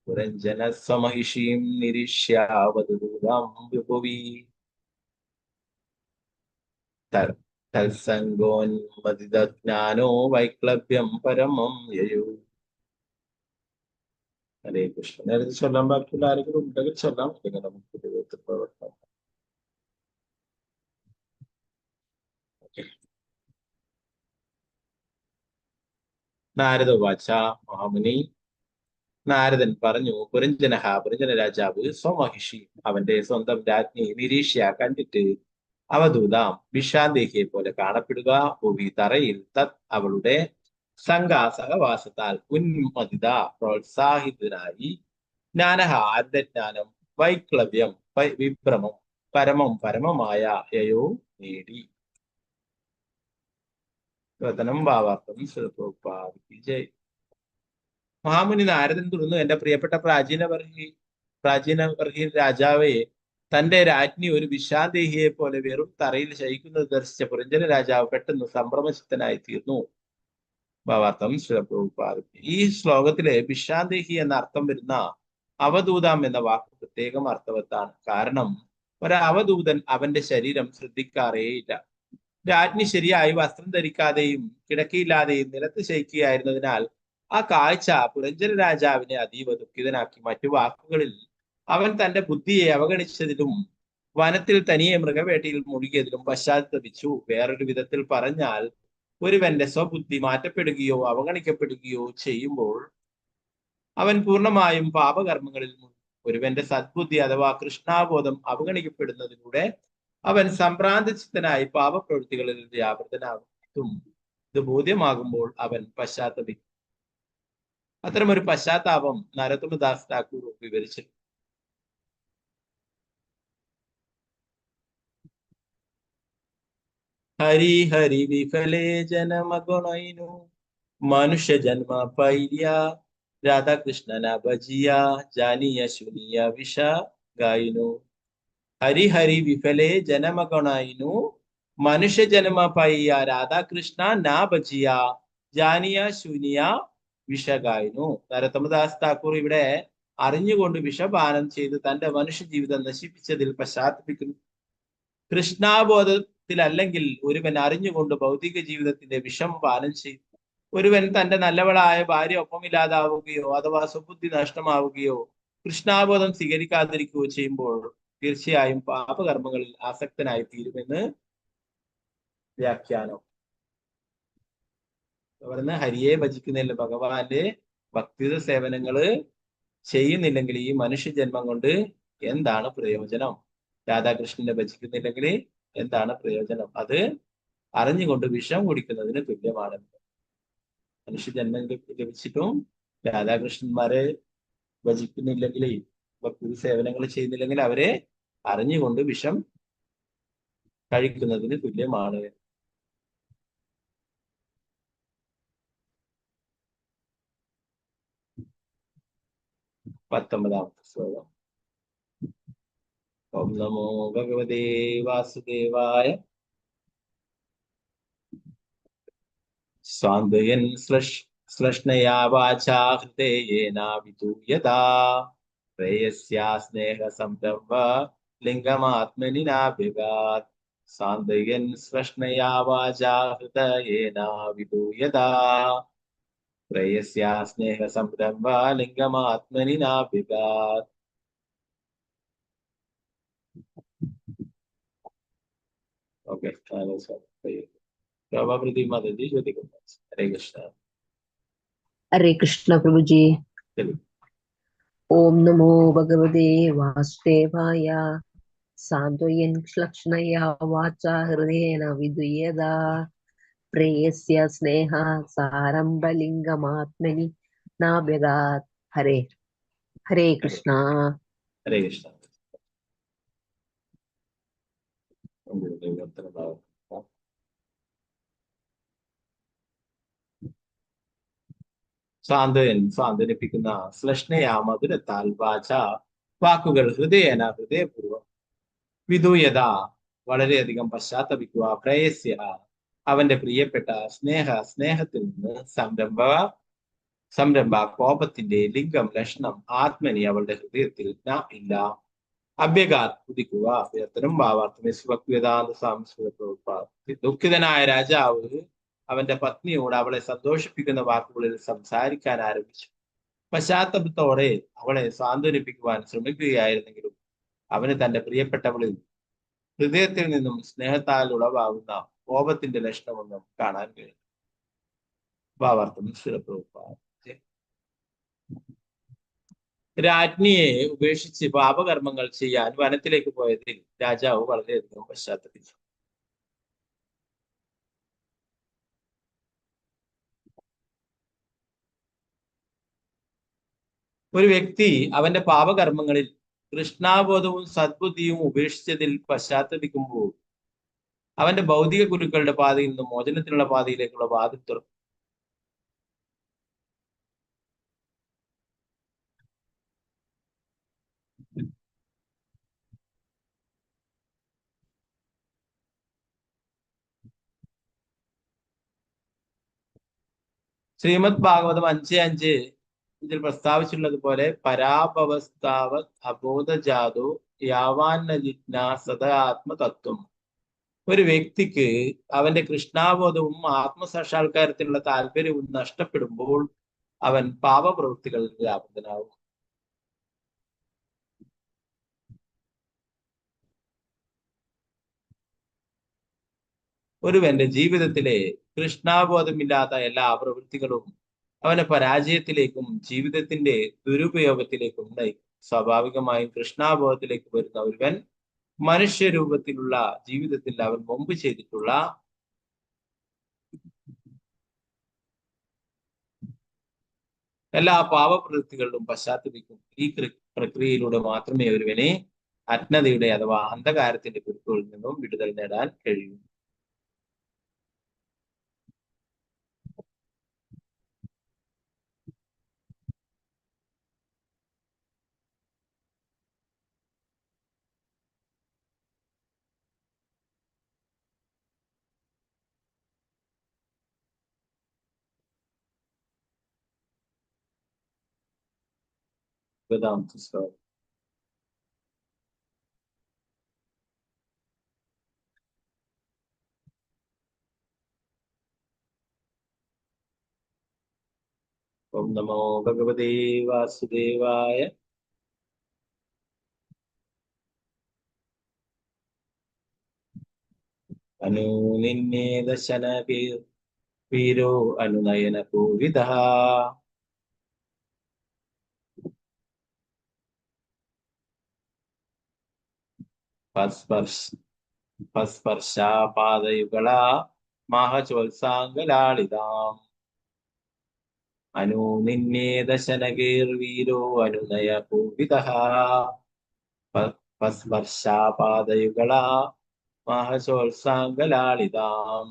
പുരഞ്ജന സ്വമഹിഷീം നിരീക്ഷ്യാവദുദാംബുവീ തത്സംഗോന്മതിതജ്ഞാനോ വൈക്ലഭ്യം പരമം യയു. ഹരേ കൃഷ്ണ. നേരത്തെ ചൊല്ലാൻ ബാക്കിയുള്ള ആരെങ്കിലും ഉണ്ടെങ്കിൽ ചൊല്ലാം. അല്ലെങ്കിൽ നമുക്ക് ദൈവത്തിൽ പ്രവർത്തനം. നാരദ വാച. മഹാമുനി നാരദൻ പറഞ്ഞു, പുരഞ്ജന രാജാവ് സ്വമഹിഷി അവന്റെ സ്വന്തം രാജ്ഞി നിരീക്ഷ്യ കണ്ടിട്ട് അവധൂതാം വിഷാന്തേഹിയെ പോലെ കാണപ്പെടുക. ഭൂമി തറയിൽ തത് അവളുടെ സഹവാസത്താൽ ഉന്മതിത പ്രോത്സാഹിതനായി ജ്ഞാനഹ ആദ്യജ്ഞാനം വൈക്ലവ്യം വിഭ്രമം പരമമായ യയോ നേടി. ഭാവാർത്ഥം ജയ്. മഹാമുനി നാരദൻ തുടർന്നു, എന്റെ പ്രിയപ്പെട്ട പ്രാചീനവർഗീയ രാജാവെ, തന്റെ രാജ്ഞി ഒരു വിഷാദേഹിയെ പോലെ വെറും തറയിൽ ശയിക്കുന്നത് ദർശിച്ച പുരഞ്ജന രാജാവ് പെട്ടെന്ന് സംഭ്രമചിത്തനായി തീർന്നു. ഭാവാർത്ഥം ശ്രീപ്രഭുപാദ്. ഈ ശ്ലോകത്തിലെ വിഷാദേഹി എന്ന അർത്ഥം വരുന്ന അവധൂതാം എന്ന വാക്ക് പ്രത്യേകം അർത്ഥവത്താണ്. കാരണം ഒരു അവധൂതൻ അവന്റെ ശരീരം ശ്രദ്ധിക്കാറേയില്ല. രാജ്ഞി ശരിയായി വസ്ത്രം ധരിക്കാതെയും കിടക്കയില്ലാതെയും നിലത്ത് ശയിക്കുകയായിരുന്നതിനാൽ ആ കാഴ്ച പുരഞ്ജന രാജാവിനെ അതീവ ദുഃഖിതനാക്കി. മറ്റു വാക്കുകളിൽ അവൻ തന്റെ ബുദ്ധിയെ അവഗണിച്ചതിലും വനത്തിൽ തനിയെ മൃഗവേട്ടയിൽ മുഴുകിയതിലും പശ്ചാത്തപിച്ചു. വേറൊരു വിധത്തിൽ പറഞ്ഞാൽ, ഒരുവന്റെ സ്വബുദ്ധി മാറ്റപ്പെടുകയോ അവഗണിക്കപ്പെടുകയോ ചെയ്യുമ്പോൾ അവൻ പൂർണ്ണമായും പാപകർമ്മങ്ങളിൽ ഒരുവന്റെ സദ്ബുദ്ധി അഥവാ കൃഷ്ണാബോധം അവഗണിക്കപ്പെടുന്നതിലൂടെ അവൻ സംഭ്രാന്തചിത്തനായി പാപപ്രവൃത്തികളിൽ വ്യാപൃതനാകും. ഇത് ബോധ്യമാകുമ്പോൾ അവൻ പശ്ചാത്തപിക്കും. അത്തരമൊരു പശ്ചാത്താപം നരോത്തമദാസ് ഠാക്കൂർ വിവരിച്ചു. ഹരി ഹരി വിഫലേ ജനമഗുണൈനു മനുഷ്യ ജന്മ പൈര്യ രാധാകൃഷ്ണന ഭജിയ ജാനിയ ശുനിയ വിഷ ഗായിനു. ഹരി ഹരി വിഫലേ ജനമഗുണൈനു മനുഷ്യ ജന്മ പയ്യ രാധാകൃഷ്ണ നാ ഭജിയ ജാനിയ ശൂനിയ വിഷഗായിനു. നരോത്തമദാസ് ഠാക്കൂർ ഇവിടെ അറിഞ്ഞുകൊണ്ട് വിഷപാനം ചെയ്ത് തന്റെ മനുഷ്യ ജീവിതം നശിപ്പിച്ചതിൽ പശ്ചാത്തപിക്കുന്നു. കൃഷ്ണാബോധത്തിലല്ലെങ്കിൽ ഒരുവൻ അറിഞ്ഞുകൊണ്ട് ഭൗതിക ജീവിതത്തിന്റെ വിഷം പാനം ചെയ്യും. ഒരുവൻ തന്റെ നല്ലവളായ ഭാര്യ ഒപ്പമില്ലാതാവുകയോ അഥവാ സ്വബുദ്ധി നഷ്ടമാവുകയോ കൃഷ്ണാബോധം സ്വീകരിക്കാതിരിക്കുകയോ ചെയ്യുമ്പോൾ തീർച്ചയായും പാപകർമ്മങ്ങളിൽ ആസക്തനായി തീരുമെന്ന് വ്യാഖ്യാനം. പറഞ്ഞ ഹരിയെ ഭജിക്കുന്നില്ല, ഭഗവാന്റെ ഭക്തിത സേവനങ്ങള് ചെയ്യുന്നില്ലെങ്കിൽ ഈ മനുഷ്യജന്മം കൊണ്ട് എന്താണ് പ്രയോജനം? രാധാകൃഷ്ണനെ ഭജിക്കുന്നില്ലെങ്കിൽ എന്താണ് പ്രയോജനം? അത് അറിഞ്ഞുകൊണ്ട് വിഷം കുടിക്കുന്നതിന് തുല്യമാണ്. മനുഷ്യജന്മം ലഭിച്ചിട്ടും രാധാകൃഷ്ണന്മാരെ ഭജിക്കുന്നില്ലെങ്കിൽ, ഭക്തി സേവനങ്ങൾ ചെയ്യുന്നില്ലെങ്കിൽ അവരെ അറിഞ്ഞുകൊണ്ട് വിഷം കഴിക്കുന്നതിന് തുല്യമാണ്. പത്തൊമ്പതാമത്തെ ശ്ലോകം. ഓം നമോ ഭഗവതേ വാസുദേവായ. സ്വാന്തയൻ ശ്ലഷ്ണയാ വാചാ ഹൃദയേനാ വിദൂയതാ പ്രേയസ്യാ സ്നേഹ സംരംഭ ലിംഗമാത്മനി നാഭ്യഗാത്. സാന്തയൻ ശ്ലഷ്ണയാ വാചാ ഹൃദയേനാ വിദൂയതാ പ്രേയസ്യാ സ്നേഹ സംരംഭ ലിംഗമാത്മനി നാഭ്യഗാത്. ഓക്കെ, ശോഭാപ്രതി മാതാജി ചോദിക്കുന്നു. ഹരേ കൃഷ്ണ. ഹരേ കൃഷ്ണ പ്രഭുജി. ഓം നമോ ഭഗവതേ വാസുദേവായ. സാന്ത്വയൻ ശ്ലക്ഷ്ണയാ വാചാ ഹൃദയേന വിദുയതാ പ്രേയസ്യ സ്നേഹ സാരംഭലിംഗമാത്മനി നാഭ്യഗാത്. ഹരേ ഹരേ കൃഷ്ണ. ഹരേ കൃഷ്ണ. സാന്ത്വനിപ്പിക്കുന്ന ശ്ലഷ്ണയാ മധുരത്താൽ വാച വാക്കുകൾ ഹൃദയേന ഹൃദയപൂർവം വിദൂയത വളരെയധികം പശ്ചാത്തപിക്കുക പ്രേയസ്യ അവന്റെ പ്രിയപ്പെട്ട സ്നേഹത്തിൽ നിന്ന് സംരംഭ കോപത്തിന്റെ ലിംഗം ലക്ഷണം ആത്മനി അവളുടെ ഹൃദയത്തിൽ ഇല്ല. അഭ്യഗാത് കുതിക്കുക. അഭ്യർത്ഥനം ഭാവാർത്ഥമേ ശിവക്വേദാന്ത സാംസ്കൃത. ദുഃഖിതനായ രാജാവ് അവന്റെ പത്നിയോട് അവളെ സന്തോഷിപ്പിക്കുന്ന വാക്കുകളിൽ സംസാരിക്കാൻ ആരംഭിച്ചു. പശ്ചാത്തലത്തോടെ അവളെ സാന്ത്വനിപ്പിക്കുവാൻ ശ്രമിക്കുകയായിരുന്നെങ്കിലും അവന് തന്റെ പ്രിയപ്പെട്ടവളിൽ ഹൃദയത്തിൽ നിന്നും സ്നേഹത്താൽ ഉളവാകുന്ന കോപത്തിന്റെ ലക്ഷണമൊന്നും കാണാൻ കഴിയും. ഭാവാർത്ഥം ശിവപ്രഭുപാദ്. രാജ്ഞിയെ ഉപേക്ഷിച്ച് പാപകർമ്മങ്ങൾ ചെയ്യാൻ വനത്തിലേക്ക് പോയതിൽ രാജാവ് വളരെയധികം പശ്ചാത്തപിച്ചു. ഒരു വ്യക്തി അവന്റെ പാപകർമ്മങ്ങളിൽ കൃഷ്ണാബോധവും സദ്ബുദ്ധിയും ഉപേക്ഷിച്ചതിൽ പശ്ചാത്തപിക്കുമ്പോൾ അവന്റെ ഭൗതിക ഗുരുക്കളുടെ പാതയിൽ നിന്നും മോചനത്തിനുള്ള പാതയിലേക്കുള്ള വാതിൽ തുറക്കും. ശ്രീമദ് ഭാഗവതം 5:5 ഇതിൽ പ്രസ്താവിച്ചിട്ടുള്ളതുപോലെ പരാഭവസ്ഥാവത് അബോധജാതോ യാവാന്ന ജിജ്ഞാസത ആത്മതത്വം. ഒരു വ്യക്തിക്ക് അവന്റെ കൃഷ്ണാബോധവും ആത്മസാക്ഷാത്കാരത്തിലുള്ള താല്പര്യവും നഷ്ടപ്പെടുമ്പോൾ അവൻ പാപപ്രവൃത്തികളിൽ വ്യാപൃതനാവും. ഒരുവന്റെ ജീവിതത്തിലെ കൃഷ്ണാബോധമില്ലാത്ത എല്ലാ പ്രവൃത്തികളും അവനെ പരാജയത്തിലേക്കും ജീവിതത്തിന്റെ ദുരുപയോഗത്തിലേക്കും നയിക്കും. സ്വാഭാവികമായും കൃഷ്ണാബോധത്തിലേക്ക് വരുന്ന ഒരുവൻ മനുഷ്യരൂപത്തിലുള്ള ജീവിതത്തിൽ അവൻ മുമ്പ് ചെയ്തിട്ടുള്ള എല്ലാ പാപപ്രവൃത്തികളിലും പശ്ചാത്തപിക്കും. ഈ പ്രക്രിയയിലൂടെ മാത്രമേ ഒരുവനെ അജ്ഞതയുടെ അഥവാ അന്ധകാരത്തിന്റെ കുരുക്കുകളിൽ നിന്നും വിടുതൽ നേടാൻ കഴിയൂ. ശ്ലോകം. ഓം നമോ ഭഗവതേ വാസുദേവായ. അനു നിന്നെ ദശന വീരോ അനുനയന പൂവിധ. സ്പർശാപാദയുഗള മഹചോത്സാംഗലാളിതാം. അനു നിന്നെ ദശനകീർവീരോ അനുനയ പൂവിധ. സ്പർശാപാദയുഗള മഹചോത്സാംഗലാളിതാം.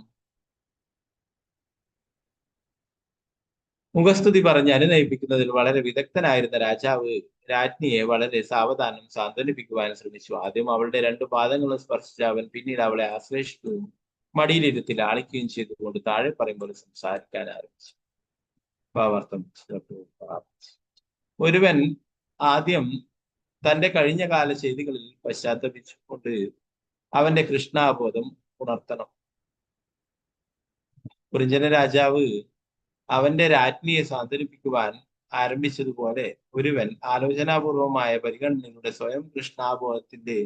മുഖസ്തുതി പറഞ്ഞ് അനുനയിപ്പിക്കുന്നതിൽ വളരെ വിദഗ്ധനായിരുന്ന രാജാവ് രാജ്ഞിയെ വളരെ സാവധാനം സാന്ത്വനിപ്പിക്കുവാൻ ശ്രമിച്ചു. ആദ്യം അവളുടെ 2 പാദങ്ങളും സ്പർശിച്ച അവൻ പിന്നീട് അവളെ ആശ്ലേഷിക്കുകയും മടിയിലിരുത്തി ലാളിക്കുകയും ചെയ്തുകൊണ്ട് താഴെ പറയുമ്പോൾ സംസാരിക്കാൻ ആരംഭിച്ചു. ഒരുവൻ ആദ്യം തന്റെ കഴിഞ്ഞ കാല ചെയ്തികളിൽ പശ്ചാത്തപിച്ചുകൊണ്ട് അവന്റെ കൃഷ്ണാബോധം ഉണർത്തണം. വൃഞ്ജന രാജാവ് അവന്റെ രാജ്ഞിയെ സാന്ത്വനിപ്പിക്കുവാൻ ആരംഭിച്ചതുപോലെ ഒരുവൻ ആലോചനാപൂർവമായ പരിഗണനയുടെ സ്വയം കൃഷ്ണാബോധത്തിന്റെ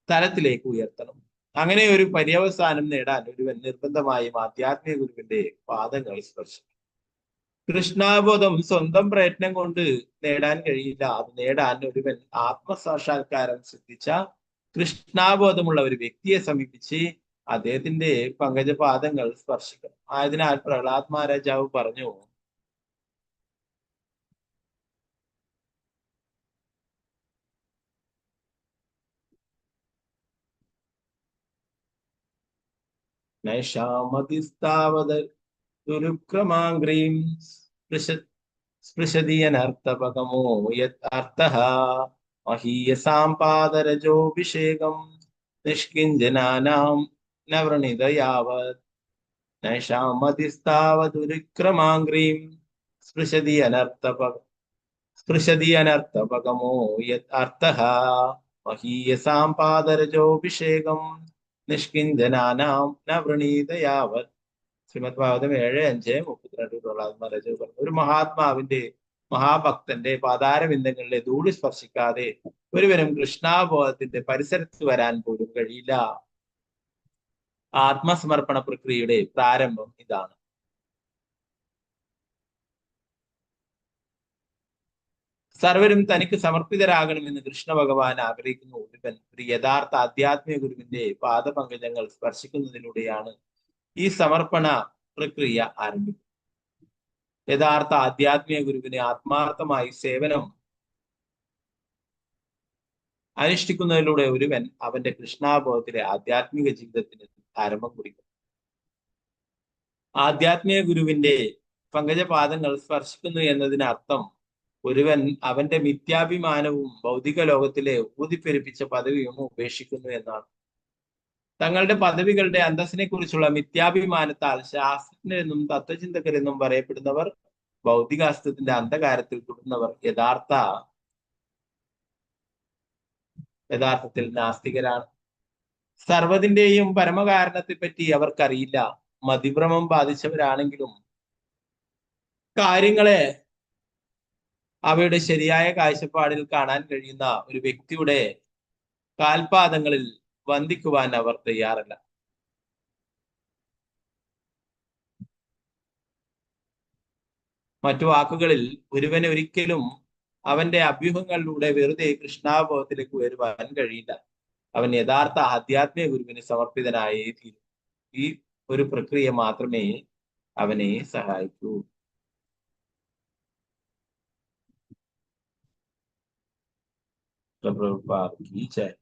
തലത്തിലേക്ക് ഉയർത്തണം. അങ്ങനെ ഒരു പര്യവസാനം നേടാൻ ഒരുവൻ നിർബന്ധമായും ആധ്യാത്മിക ഗുരുവിന്റെ പാദങ്ങൾ സ്പർശിക്കും. കൃഷ്ണാബോധം സ്വന്തം പ്രയത്നം കൊണ്ട് നേടാൻ കഴിയില്ല. അത് നേടാൻ ഒരുവൻ ആത്മസാക്ഷാത്കാരം സിദ്ധിച്ച കൃഷ്ണാബോധമുള്ള ഒരു വ്യക്തിയെ സമീപിച്ച് അദ്ദേഹത്തിന്റെ പങ്കജപാദങ്ങൾ സ്പർശിക്കണം. ആയതിനാൽ പ്രഹ്ലാദ് മഹാരാജാവ് പറഞ്ഞു, നൈഷാമതിസ്താവത് ദുരുക്രമാംഗ്രീം സ്പൃശതിയനർത്ഥപകമോ യത് അർത്ഥഃ മഹീയസാം പാദരജോഭിഷേകം നിഷ്കിഞ്ചനാനാം നവ്രണിത യാവത്. നൈഷാമതിസ്താവതുരുക്രമാംഗ്രീം സ്പൃശതിയനർത്ഥപകമോ യത് അർത്ഥഃ മഹീയസാം പാദരജോഭിഷേകം നിഷ്കിഞ്ചനാനാം നവ്രണീത യാവത്. ശ്രീമദ് ഭാഗവതം 7:5-32 പ്രഹ്ലാദ് മഹാരാജാവ് പറഞ്ഞു. ഒരു മഹാഭക്തന്റെ പാതാരബിന്ദങ്ങളിലെ ധൂളി സ്പർശിക്കാതെ ഒരുവനും കൃഷ്ണാബോധത്തിന്റെ പരിസരത്ത് വരാൻ പോലും കഴിയില്ല. ആത്മസമർപ്പണ പ്രക്രിയയുടെ പ്രാരംഭം ഇതാണ്. സർവരും തനിക്ക് സമർപ്പിതരാകണമെന്ന് കൃഷ്ണ ഭഗവാൻ ആഗ്രഹിക്കുന്നു. ഒരുവൻ ഒരു യഥാർത്ഥ ആധ്യാത്മിക ഗുരുവിന്റെ പാദപങ്കജങ്ങൾ സ്പർശിക്കുന്നതിലൂടെയാണ് ഈ സമർപ്പണ പ്രക്രിയ ആരംഭിക്കുന്നത്. യഥാർത്ഥ ആധ്യാത്മിക ഗുരുവിന് ആത്മാർത്ഥമായി സേവനം അനുഷ്ഠിക്കുന്നതിലൂടെ ഒരുവൻ അവന്റെ കൃഷ്ണാബോധത്തിലെ ആധ്യാത്മിക ജീവിതത്തിന് ആരംഭം കുറിക്കും. ആധ്യാത്മിക ഗുരുവിന്റെ പങ്കജപാദങ്ങൾ സ്പർശിക്കുന്നു എന്നതിനർത്ഥം ഒരുവൻ അവന്റെ മിഥ്യാഭിമാനവും ഭൗതിക ലോകത്തിലെ ഊതിപ്പെരുപ്പിച്ച പദവിയും ഉപേക്ഷിക്കുന്നു എന്നാണ്. തങ്ങളുടെ പദവികളുടെ അന്തസ്സിനെ കുറിച്ചുള്ള മിഥ്യാഭിമാനത്താൽ ശാസ്ത്രജ്ഞരെന്നും തത്വചിന്തകരെന്നും പറയപ്പെടുന്നവർ ഭൗതികാസ്ത്രത്തിന്റെ അന്ധകാരത്തിൽ തുടർന്നവർ യഥാർത്ഥത്തിൽ നാസ്തികരാണ്. സർവ്വതിന്റെയും പരമകാരണത്തെ പറ്റി അവർക്കറിയില്ല. മതിഭ്രമം ബാധിച്ചവരാണെങ്കിലും കാര്യങ്ങളെ അവയുടെ ശരിയായ കാഴ്ചപ്പാടിൽ കാണാൻ കഴിയുന്ന ഒരു വ്യക്തിയുടെ കാൽപാദങ്ങളിൽ വന്ദിക്കുവാൻ അവർ തയ്യാറല്ല. മറ്റു വാക്കുകളിൽ ഒരുവനെ ഒരിക്കലും അവന്റെ അഭ്യൂഹങ്ങളിലൂടെ വെറുതെ കൃഷ്ണാവബോധത്തിലേക്ക് വരുവാൻ കഴിയില്ല. അവൻ യഥാർത്ഥ ആധ്യാത്മിക ഗുരുവിന് സമർപ്പിതനായേ തീരും. ഈ ഒരു പ്രക്രിയ മാത്രമേ അവനെ സഹായിക്കൂ. പ്രഭുപാദ് की जय।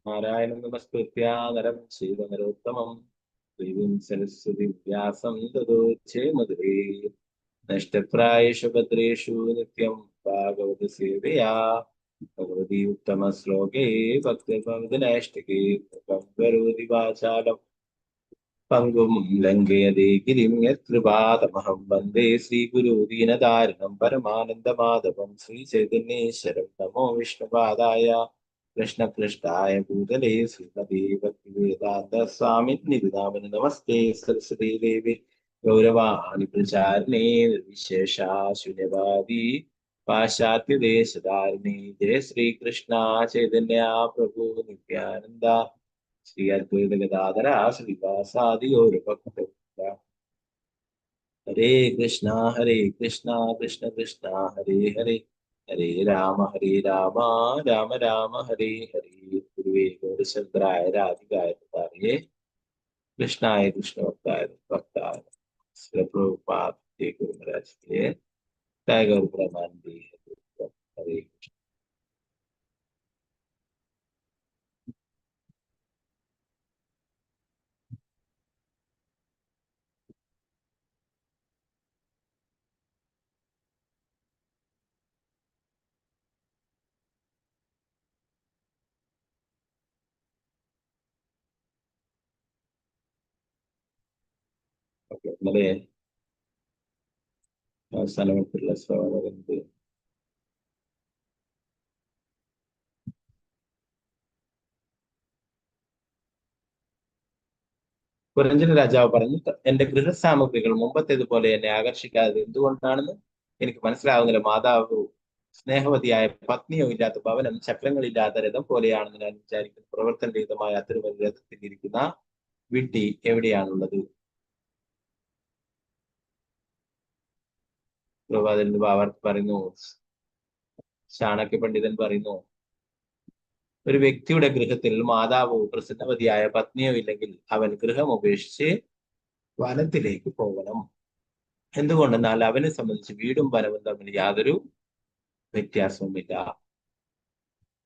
नारायणं नमस्कृत्य नरं चैव नरोत्तमं देवीं सरस्वतीं व्यासं ततो जयमुदीरये। नष्टप्रायेषु भद्रेषु नित्यं भागवत सेवया भगवती उत्तमश्लोके भक्तिर्भवतिनैष्टिके करोति वाचालं पङ्गुं लङ्घयते गिरिं यत्कृपातमहं वन्दे श्रीगुरु दीनदारिणं परमानन्दमाधवं श्रीचैतन्येश्वरं नमो विष्णुपादाय कृष्णपृष्ठाय भूतले श्रीमते भक्तिवेदान्त स्वामिने नामिने नमस्ते सरस्वती देवी गौरवाणि प्रचारिणे निर्विशेषा शून्यवादी पाश्चात्य देशधारिणे। जय श्री कृष्ण चैतन्य प्रभु नित्यानंद श्री अद्वैत गदाधर श्रीवासादि गौर भक्तवृंद। हरे कृष्णा कृष्ण कृष्णा हरे हरे हरे राम राम राम हरे हरे। गुरुवे गौरचंद्राय राधिकाय तारे कृष्णाय कृष्णभक्ताय भक्ताय श्री प्रभुपाद गुरु महाराज के जय गौर ब्रह्मांडी। हरे कृष्ण। ഇന്നലെ അവസാനമായിട്ടുള്ള ശ്ലോകം കുരഞ്ചന രാജാവ് പറഞ്ഞു, എന്റെ ഗൃഹസാമഗ്രികൾ മുമ്പത്തേതുപോലെ എന്നെ ആകർഷിക്കാതെ എന്തുകൊണ്ടാണെന്ന് എനിക്ക് മനസ്സിലാവുന്നില്ല. മാതാവ് സ്നേഹവതിയായ പത്നിയോ ഇല്ലാത്ത ഭവനം ചക്രങ്ങളില്ലാത്ത രഥം പോലെയാണെന്ന് ഞാൻ വിചാരിക്കുന്നു. പ്രവർത്തനരഹിതമായ അത്തരമൊരു രഥത്തിൽ ഇരിക്കുന്ന വിഡ്ഢി എവിടെയാണുള്ളത്? പ്രഭാതന്റെ ഭാവാർത്ഥ പറയുന്നു, ചാണക്യ പണ്ഡിതൻ പറയുന്നു, ഒരു വ്യക്തിയുടെ ഗൃഹത്തിൽ മാതാവോ പ്രസിദ്ധവതിയായ പത്നിയോ ഇല്ലെങ്കിൽ അവൻ ഗൃഹം ഉപേക്ഷിച്ച് വനത്തിലേക്ക് പോകണം. എന്തുകൊണ്ടെന്നാൽ അവനെ സംബന്ധിച്ച് വീടും വനവും തമ്മിൽ യാതൊരു വ്യത്യാസവുമില്ല.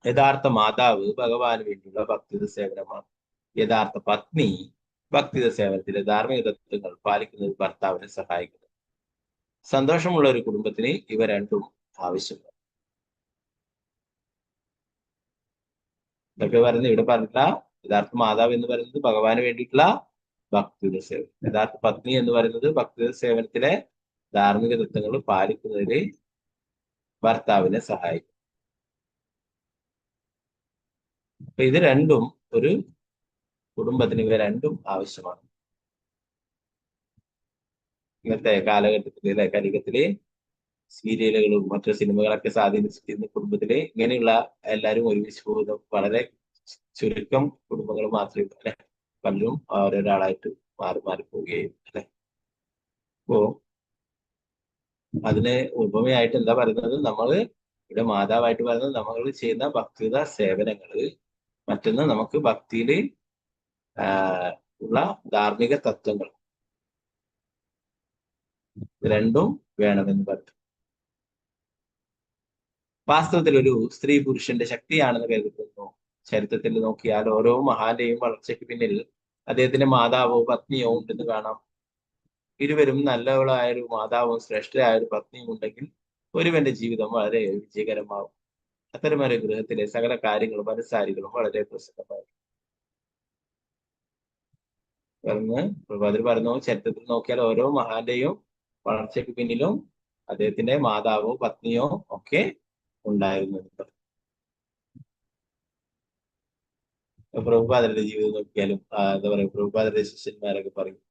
യഥാർത്ഥ മാതാവ് ഭഗവാന് വേണ്ടിയുള്ള ഭക്തിത സേവനമാണ്. യഥാർത്ഥ പത്നി ഭക്തിത സേവനത്തിലെ ധാർമ്മിക തത്വങ്ങൾ പാലിക്കുന്നത് ഭർത്താവിനെ സഹായിക്കുന്നു. സന്തോഷമുള്ള ഒരു കുടുംബത്തിന് ഇവ രണ്ടും ആവശ്യമാണ്. ഇതൊക്കെ പറയുന്നത് ഇവിടെ പറഞ്ഞിട്ടുള്ള യഥാർത്ഥ മാതാവ് എന്ന് പറയുന്നത് ഭഗവാന് വേണ്ടിയിട്ടുള്ള ഭക്തിയുടെ സേവനം. യഥാർത്ഥ പത്നി എന്ന് പറയുന്നത് ഭക്തിയുടെ സേവനത്തിലെ ധാർമ്മിക തത്വങ്ങൾ പാലിക്കുന്നതിന് ഭർത്താവിനെ സഹായിക്കും. അപ്പൊ ഇത് രണ്ടും ഒരു കുടുംബത്തിന് ഇവ രണ്ടും ആവശ്യമാണ്. ഇന്നത്തെ കാലഘട്ടത്തിലെ കലികത്തിലെ സീരിയലുകളും മറ്റു സിനിമകളൊക്കെ സ്വാധീനിച്ചിരുന്ന കുടുംബത്തിലെ ഇങ്ങനെയുള്ള എല്ലാവരും ഒരുമിച്ച് പോകുന്ന വളരെ ചുരുക്കം കുടുംബങ്ങൾ മാത്രമേ അല്ലെ, പലരും ഓരോരാളായിട്ട് മാറി മാറി പോവുകയും അല്ലെ. അപ്പോ അതിന് ഉപമയായിട്ട് എന്താ പറയുന്നത്? നമ്മൾ ഇവിടെ മാതാവായിട്ട് പറയുന്നത് നമ്മൾ ചെയ്യുന്ന ഭക്തിത സേവനങ്ങള്, മറ്റൊന്ന് നമുക്ക് ഭക്തിയിൽ ഉള്ള ധാർമ്മിക തത്വങ്ങൾ രണ്ടും വേണമെന്ന് പറഞ്ഞു. വാസ്തവത്തിൽ ഒരു സ്ത്രീ പുരുഷന്റെ ശക്തിയാണെന്ന് കരുതുന്നു. ചരിത്രത്തിൽ നോക്കിയാൽ ഓരോ മഹാന്റെയും വളർച്ചയ്ക്ക് പിന്നിൽ അദ്ദേഹത്തിന്റെ മാതാവോ പത്നിയോ ഉണ്ടെന്ന് കാണാം. ഇരുവരും നല്ലവളായ ഒരു മാതാവും ശ്രേഷ്ഠയായ ഒരു പത്നിയും ഉണ്ടെങ്കിൽ ഒരുവന്റെ ജീവിതം വളരെ വിജയകരമാവും. അത്തരമൊരു ഗൃഹത്തിലെ സകല കാര്യങ്ങളും അനുസാരികളും വളരെ പ്രസിദ്ധമായിരുന്നു. പ്രഭാതത്തിൽ പറഞ്ഞു, ചരിത്രത്തിൽ നോക്കിയാൽ ഓരോ മഹാന്റെയും വളർച്ചയ്ക്ക് പിന്നിലും അദ്ദേഹത്തിന്റെ മാതാവോ പത്നിയോ ഒക്കെ ഉണ്ടായിരുന്നു. പ്രഭുപാദരുടെ ജീവിതം നോക്കിയാലും എന്താ പറയുക, പ്രഭുപാദരുടെ ശിഷ്യന്മാരൊക്കെ പറയും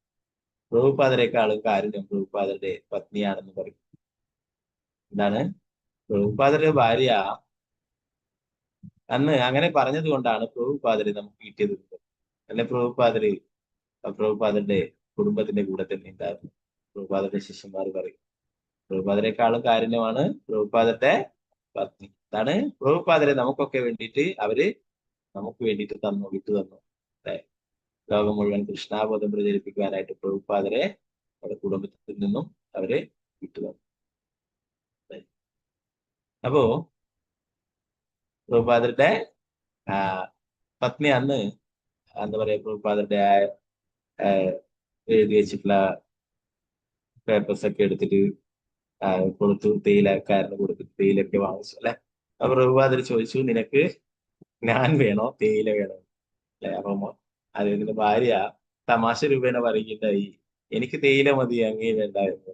പ്രഭുപാദരെക്കാളും കാരുണ്യം പ്രഭുപാദരുടെ പത്നിയാണെന്ന് പറയും. എന്താണ്? പ്രഭുപാദരുടെ ഭാര്യ അന്ന് അങ്ങനെ പറഞ്ഞത് കൊണ്ടാണ് പ്രഭുപാദര് നമുക്ക് കിട്ടിയത്. അല്ലെ പ്രഭുപാദരുടെ കുടുംബത്തിന്റെ കൂടെ തന്നെ ഉണ്ടായിരുന്നു. പ്രഭുപാദരുടെ ശിഷ്യന്മാർ പറയും പ്രഭുപാദരെക്കാളും കാരുണ്യമാണ് പ്രഭുപാദരുടെ പത്നി. അതാണ് പ്രഭുപാദരെ നമുക്കൊക്കെ വേണ്ടിയിട്ട് അവര് നമുക്ക് വേണ്ടിയിട്ട് വിട്ടു തന്നു. ലോകം മുഴുവൻ കൃഷ്ണാബോധം പ്രചരിപ്പിക്കുവാനായിട്ട് പ്രഭുപാദരെ അവരുടെ കുടുംബത്തിൽ നിന്നും അവരെ വിട്ടു തന്നു. അപ്പോ പ്രഭുപാദരുടെ പത്നി അന്ന് എന്താ പറയാ പ്രഭുപാദരുടെ എഴുതി വെച്ചിട്ടുള്ള പേപ്പേഴ്സ് ഒക്കെ എടുത്തിട്ട് കൊടുത്തു, തേയിലക്കാരന് കൊടുത്തിട്ട് തേയിലൊക്കെ വാങ്ങിച്ചു അല്ലെ. അപ്പൊ പ്രഭുപാദർ ചോദിച്ചു, നിനക്ക് ഞാൻ വേണോ തേയില വേണോ അല്ലെ. അപ്പൊ അദ്ദേഹത്തിന്റെ ഭാര്യ തമാശ രൂപേണ പറയുകയുണ്ടായി, എനിക്ക് തേയില മതി, അങ്ങേ വേണ്ട എന്ന്.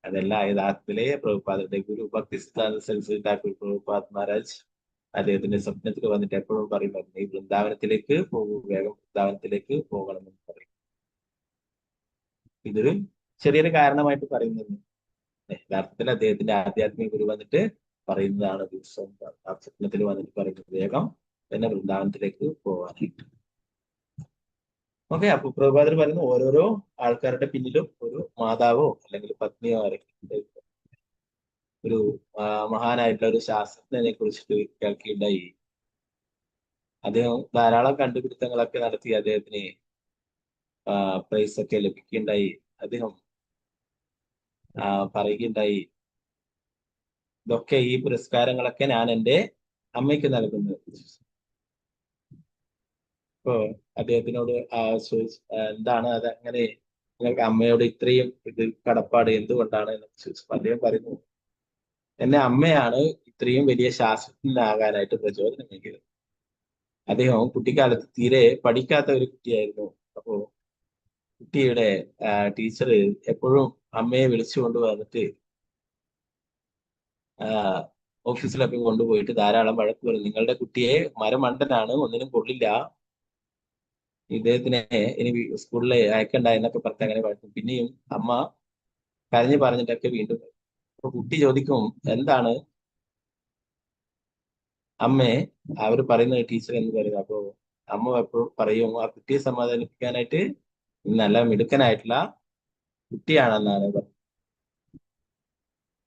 അതല്ല യഥാർത്ഥത്തിലെ പ്രഭുപാദരുടെ ഗുരു ഭക്തി സിദ്ധാന്ത സരസ്വതി ഠാക്കൂർ പ്രഭുപാദ് മഹാരാജ് അദ്ദേഹത്തിന്റെ സ്വപ്നത്തിൽ വന്നിട്ട് എപ്പോഴും പറയുമായിരുന്നു, ഈ വൃന്ദാവനത്തിലേക്ക് പോകൂ, വേഗം വൃന്ദാവനത്തിലേക്ക് പോകണമെന്ന് പറയും. ഇതൊരു ചെറിയൊരു കാരണമായിട്ട് പറയുന്നത്. യഥാർത്ഥത്തിൽ അദ്ദേഹത്തിന്റെ ആധ്യാത്മിക ഗുരു വന്നിട്ട് പറയുന്നതാണ് ദിവസവും ആ സ്വപ്നത്തിൽ വന്നിട്ട് പറയുന്നത്, വേഗം തന്നെ വൃന്ദാവനത്തിലേക്ക് പോകാനായിട്ട്. ഓക്കെ, അപ്പൊ പ്രഭുപാദർ പറയുന്ന ഓരോരോ ആൾക്കാരുടെ പിന്നിലും ഒരു മാതാവോ അല്ലെങ്കിൽ പത്നിയോ ആരൊക്കെ ഒരു മഹാനായിട്ടുള്ള ഒരു ശാസ്ത്രജ്ഞനെ കുറിച്ചിട്ട് കേൾക്കുകയുണ്ടായി. അദ്ദേഹം ധാരാളം കണ്ടുപിടുത്തങ്ങളൊക്കെ നടത്തി അദ്ദേഹത്തിന് പ്രൈസ് ഒക്കെ ലഭിക്കുകയുണ്ടായി. അദ്ദേഹം പറയുകയുണ്ടായി, ഇതൊക്കെ ഈ പുരസ്കാരങ്ങളൊക്കെ ഞാൻ എൻ്റെ അമ്മയ്ക്ക് നൽകുന്നത്. അപ്പോ അദ്ദേഹത്തിനോട് എന്താണ് അത് അങ്ങനെ നിങ്ങൾക്ക് അമ്മയോട് ഇത്രയും ഇത് കടപ്പാട് എന്തുകൊണ്ടാണ് എന്ന് ചോദിച്ചു. അദ്ദേഹം പറയുന്നു, എന്നെ അമ്മയാണ് ഇത്രയും വലിയ ശാസ്ത്രജ്ഞനാകാനായിട്ട് പ്രചോദനമേകിയത്. അദ്ദേഹം കുട്ടിക്കാലത്ത് തീരെ പഠിക്കാത്ത ഒരു കുട്ടിയായിരുന്നു. അപ്പോ കുട്ടിയുടെ ടീച്ചർ എപ്പോഴും അമ്മയെ വിളിച്ചുകൊണ്ട് വന്നിട്ട് ഓഫീസിലൊക്കെ കൊണ്ടുപോയിട്ട് ധാരാളം വഴക്ക് പറയും, നിങ്ങളുടെ കുട്ടിയെ മരമണ്ടനാണ്, ഒന്നിനും കൊള്ളില്ല, ഇദ്ദേഹത്തിനെ ഇനി സ്കൂളിൽ അയക്കണ്ട എന്നൊക്കെ പറഞ്ഞിട്ട് അങ്ങനെ വഴക്കും. പിന്നെയും അമ്മ കരഞ്ഞു പറഞ്ഞിട്ടൊക്കെ വീണ്ടും. അപ്പൊ കുട്ടി ചോദിക്കും, എന്താണ് അമ്മേ അവർ പറയുന്നത് ടീച്ചർ എന്ന് പറയുന്നത്. അപ്പോ അമ്മ എപ്പോഴും പറയും, ആ കുട്ടിയെ സമാധാനിപ്പിക്കാനായിട്ട് നല്ല മിടുക്കനായിട്ടുള്ള കുട്ടിയാണെന്നാണ് പറയുന്നത്.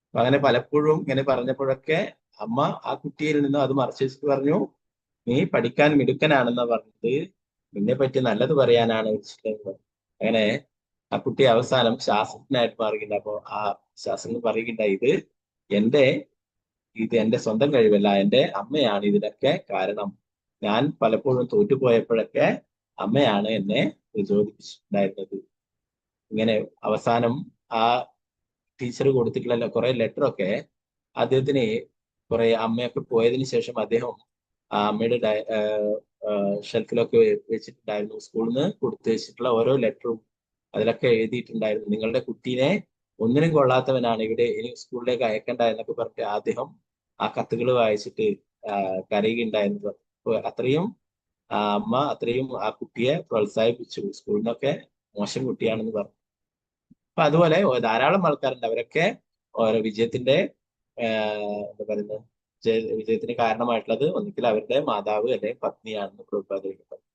അപ്പൊ അങ്ങനെ പലപ്പോഴും ഇങ്ങനെ പറഞ്ഞപ്പോഴൊക്കെ അമ്മ ആ കുട്ടിയിൽ നിന്നും അത് മറച്ചു വെച്ചിട്ട് പറഞ്ഞു, നീ പഠിക്കാൻ മിടുക്കനാണെന്നാ പറഞ്ഞത്, നിന്നെ പറ്റി നല്ലത് പറയാനാണ് വെച്ചിട്ടുള്ളത്. അങ്ങനെ ആ കുട്ടി അവസാനം ശാസ്ത്രജ്ഞനായിട്ട് മാറുകയുണ്ട്. അപ്പൊ ആ ശാസ്ത്രജ്ഞൻ പറയുകയുണ്ട, ഇത് എന്റെ സ്വന്തം കഴിവല്ല, എന്റെ അമ്മയാണ് ഇതിനൊക്കെ കാരണം. ഞാൻ പലപ്പോഴും തോറ്റുപോയപ്പോഴൊക്കെ അമ്മയാണ് എന്നെ പ്രചോദിപ്പിച്ചിട്ടുണ്ടായിരുന്നത്. ഇങ്ങനെ അവസാനം ആ ടീച്ചർ കൊടുത്തിട്ടുള്ള കുറെ ലെറ്ററൊക്കെ അദ്ദേഹത്തിന് കുറെ അമ്മയൊക്കെ പോയതിനു ശേഷം അദ്ദേഹം ആ അമ്മയുടെ ഷെൽഫിലൊക്കെ വെച്ചിട്ടുണ്ടായിരുന്നു. സ്കൂളിൽ നിന്ന് കൊടുത്തു വെച്ചിട്ടുള്ള ഓരോ ലെറ്ററും അതിലൊക്കെ എഴുതിയിട്ടുണ്ടായിരുന്നു, നിങ്ങളുടെ കുട്ടീനെ ഒന്നിനും കൊള്ളാത്തവനാണ്, ഇവിടെ ഇനി സ്കൂളിലേക്ക് അയക്കണ്ട എന്നൊക്കെ പറഞ്ഞിട്ട് അദ്ദേഹം ആ കത്തുകൾ വായിച്ചിട്ട് കരയുകയുണ്ടായിരുന്നു. അത്രയും അമ്മ അത്രയും ആ കുട്ടിയെ പ്രോത്സാഹിപ്പിച്ചു, സ്കൂളിൽ നിന്നൊക്കെ മോശം കുട്ടിയാണെന്ന് പറഞ്ഞു. അപ്പൊ അതുപോലെ ധാരാളം ആൾക്കാരുണ്ട്, അവരൊക്കെ ഓരോ വിജയത്തിന്റെ എന്താ പറയുന്നത് വിജയത്തിന് കാരണമായിട്ടുള്ളത് ഒന്നിക്കൽ അവരുടെ മാതാവ് അല്ലെങ്കിൽ പത്നിയാണെന്ന് പ്രഭുപാദരൊക്കെ പറഞ്ഞു.